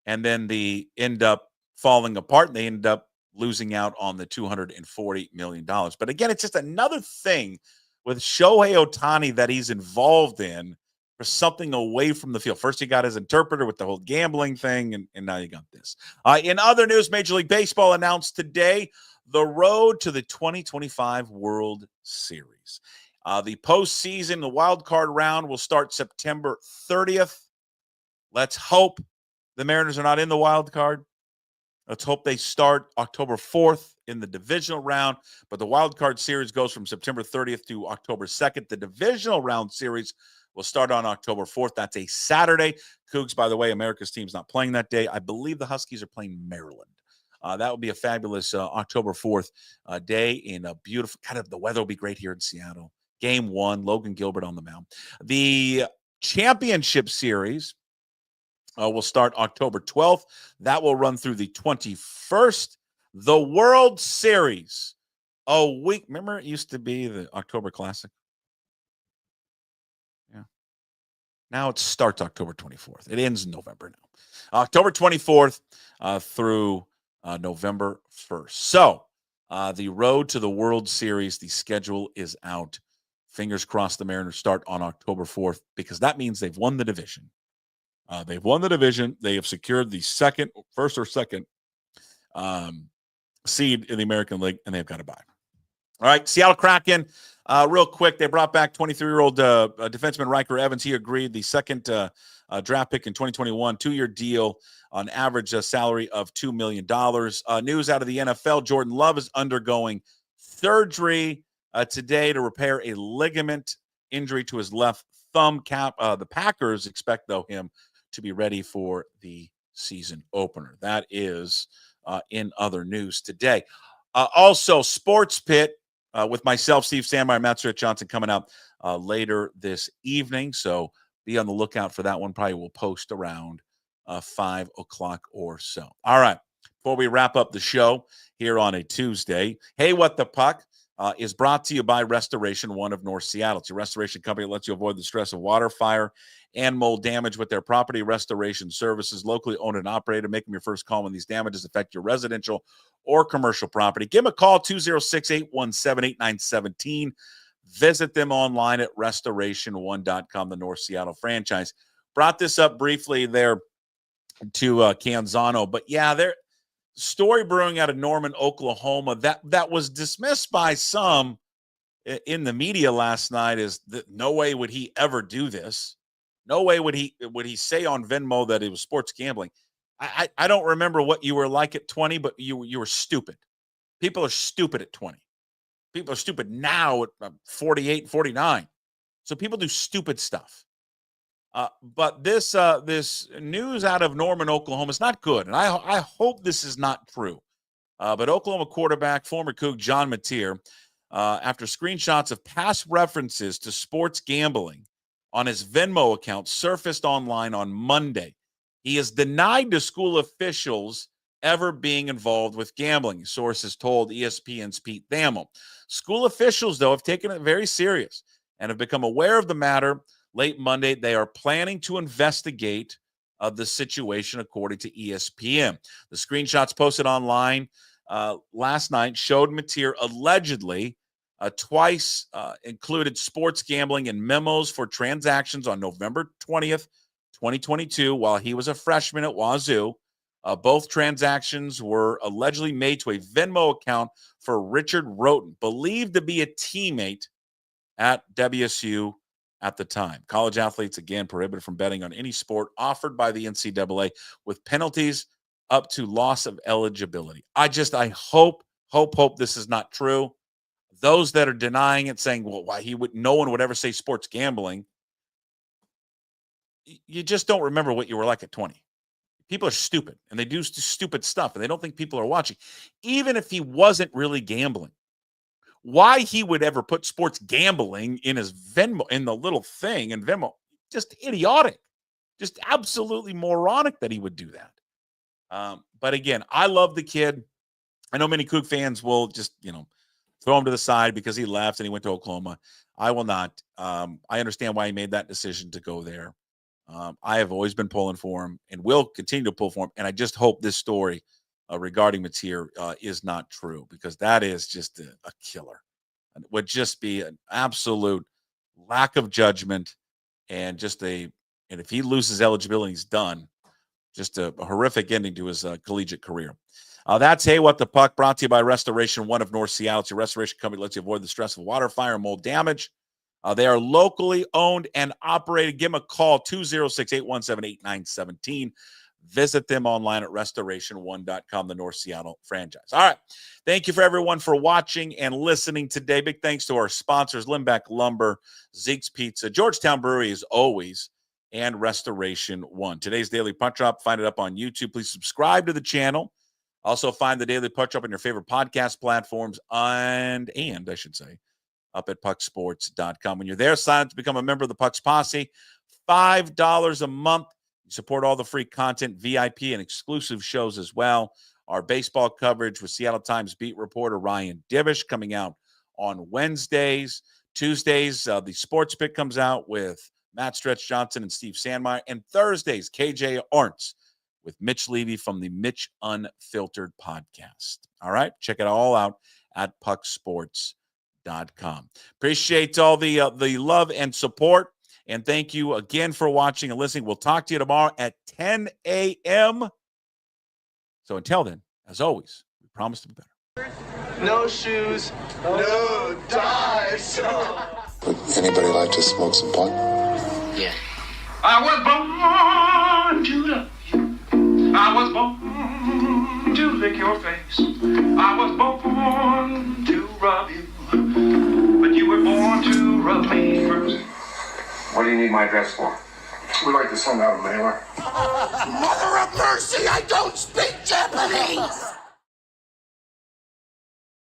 And then they end up falling apart, and they end up losing out on the $240 million. But again, it's just another thing with Shohei Ohtani that he's involved in for something away from the field. First, he got his interpreter with the whole gambling thing, and now you got this. In other news, Major League Baseball announced today the road to the 2025 World Series. The postseason, the wild card round, will start September 30th. Let's hope the Mariners are not in the wild card. Let's hope they start October 4th in the divisional round, but the wild card series goes from September 30th to October 2nd. The divisional round series will start on October 4th. That's a Saturday. Cougs, by the way, America's team's not playing that day. I believe the Huskies are playing Maryland. That would be a fabulous October 4th day in a beautiful, the weather will be great here in Seattle. Game 1, Logan Gilbert on the mound. The championship series will start October 12th. That will run through the 21st. The World Series, a week. Remember, it used to be the October Classic? Yeah. Now it starts October 24th. It ends in November now. October 24th through November 1st. So the road to the World Series, the schedule is out. Fingers crossed the Mariners start on October 4th because that means they've won the division. They've won the division. They have secured the first or second seed in the American League, and they've got to buy. All right, Seattle Kraken, real quick, they brought back 23-year-old defenseman Riker Evans. He agreed the second draft pick in 2021, 2-year deal on average salary of $2 million. News out of the NFL, Jordan Love is undergoing surgery today to repair a ligament injury to his left thumb. The Packers expect, though, him to be ready for the season opener. That is in other news today. Also, Sports Pit with myself, Steve Sandmeyer, Matt Stewart Johnson coming up later this evening. So be on the lookout for that one. Probably will post around 5 o'clock or so. All right. Before we wrap up the show here on a Tuesday, Hey, What the Puck is brought to you by Restoration One of North Seattle. It's a restoration company that lets you avoid the stress of water, fire, and mold damage with their property restoration services. Locally owned and operated. Make them your first call when these damages affect your residential or commercial property. Give them a call, 206-817-8917. Visit them online at restoration1.com, the North Seattle franchise. Brought this up briefly there to Canzano, but yeah, there story brewing out of Norman, Oklahoma that was dismissed by some in the media last night is that no way would he ever do this. No way would he say on Venmo that it was sports gambling. I don't remember what you were like at 20, but you were stupid. People are stupid at 20. People are stupid now at 48, 49. So people do stupid stuff. But this news out of Norman, Oklahoma is not good, and I hope this is not true. But Oklahoma quarterback, former Coug John Mateer, after screenshots of past references to sports gambling on his Venmo account surfaced online on Monday, he has denied to school officials ever being involved with gambling. Sources told ESPN's Pete Thamel. School officials, though, have taken it very serious and have become aware of the matter. Late Monday, they are planning to investigate the situation, according to ESPN. The screenshots posted online last night showed Mateer allegedly twice included sports gambling in memos for transactions on November 20th, 2022, while he was a freshman at Wazoo. Both transactions were allegedly made to a Venmo account for Richard Roten, believed to be a teammate at WSU at the time. College athletes, again, prohibited from betting on any sport offered by the NCAA with penalties up to loss of eligibility. I hope this is not true. Those that are denying it, saying, well, no one would ever say sports gambling. You just don't remember what you were like at 20. People are stupid, and they do stupid stuff, and they don't think people are watching. Even if he wasn't really gambling, why he would ever put sports gambling in his Venmo, in the little thing in Venmo, just idiotic, just absolutely moronic that he would do that. But again, I love the kid. I know many Coug fans will just, throw him to the side because he left and he went to Oklahoma. I will not. I understand why he made that decision to go there. I have always been pulling for him and will continue to pull for him. And I just hope this story regarding Mateer is not true, because that is just a killer. It would just be an absolute lack of judgment and and if he loses eligibility, he's done. Just a horrific ending to his collegiate career. That's Hey, What the Puck, brought to you by Restoration One of North Seattle. It's your restoration company that lets you avoid the stress of water, fire, and mold damage. They are locally owned and operated. Give them a call, 206-817-8917. Visit them online at restoration1.com, the North Seattle franchise. All right. Thank you for everyone for watching and listening today. Big thanks to our sponsors, Limbeck Lumber, Zeke's Pizza, Georgetown Brewery as always, and Restoration One. Today's Daily Punch Drop, find it up on YouTube. Please subscribe to the channel. Also find the Daily Punch Drop on your favorite podcast platforms and I should say, up at pucksports.com. When you're there, sign up to become a member of the Pucks Posse. $5 a month. You support all the free content, VIP, and exclusive shows as well. Our baseball coverage with Seattle Times beat reporter Ryan Divish coming out on Wednesdays. Tuesdays, the Sports Pick comes out with Matt Stretch Johnson and Steve Sandmeyer. And Thursdays, KJ Arntz with Mitch Levy from the Mitch Unfiltered podcast. All right, check it all out at pucksports.com. Appreciate all the love and support. And thank you again for watching and listening. We'll talk to you tomorrow at 10 a.m. So until then, as always, we promise to be better. No shoes, no dice. Would anybody like to smoke some pot? Yeah. I was born to love you. I was born to lick your face. I was born to rub you. But you were born to rub me first. What do you need my address for? We'd like to send out a mailer. Mother of mercy, I don't speak Japanese!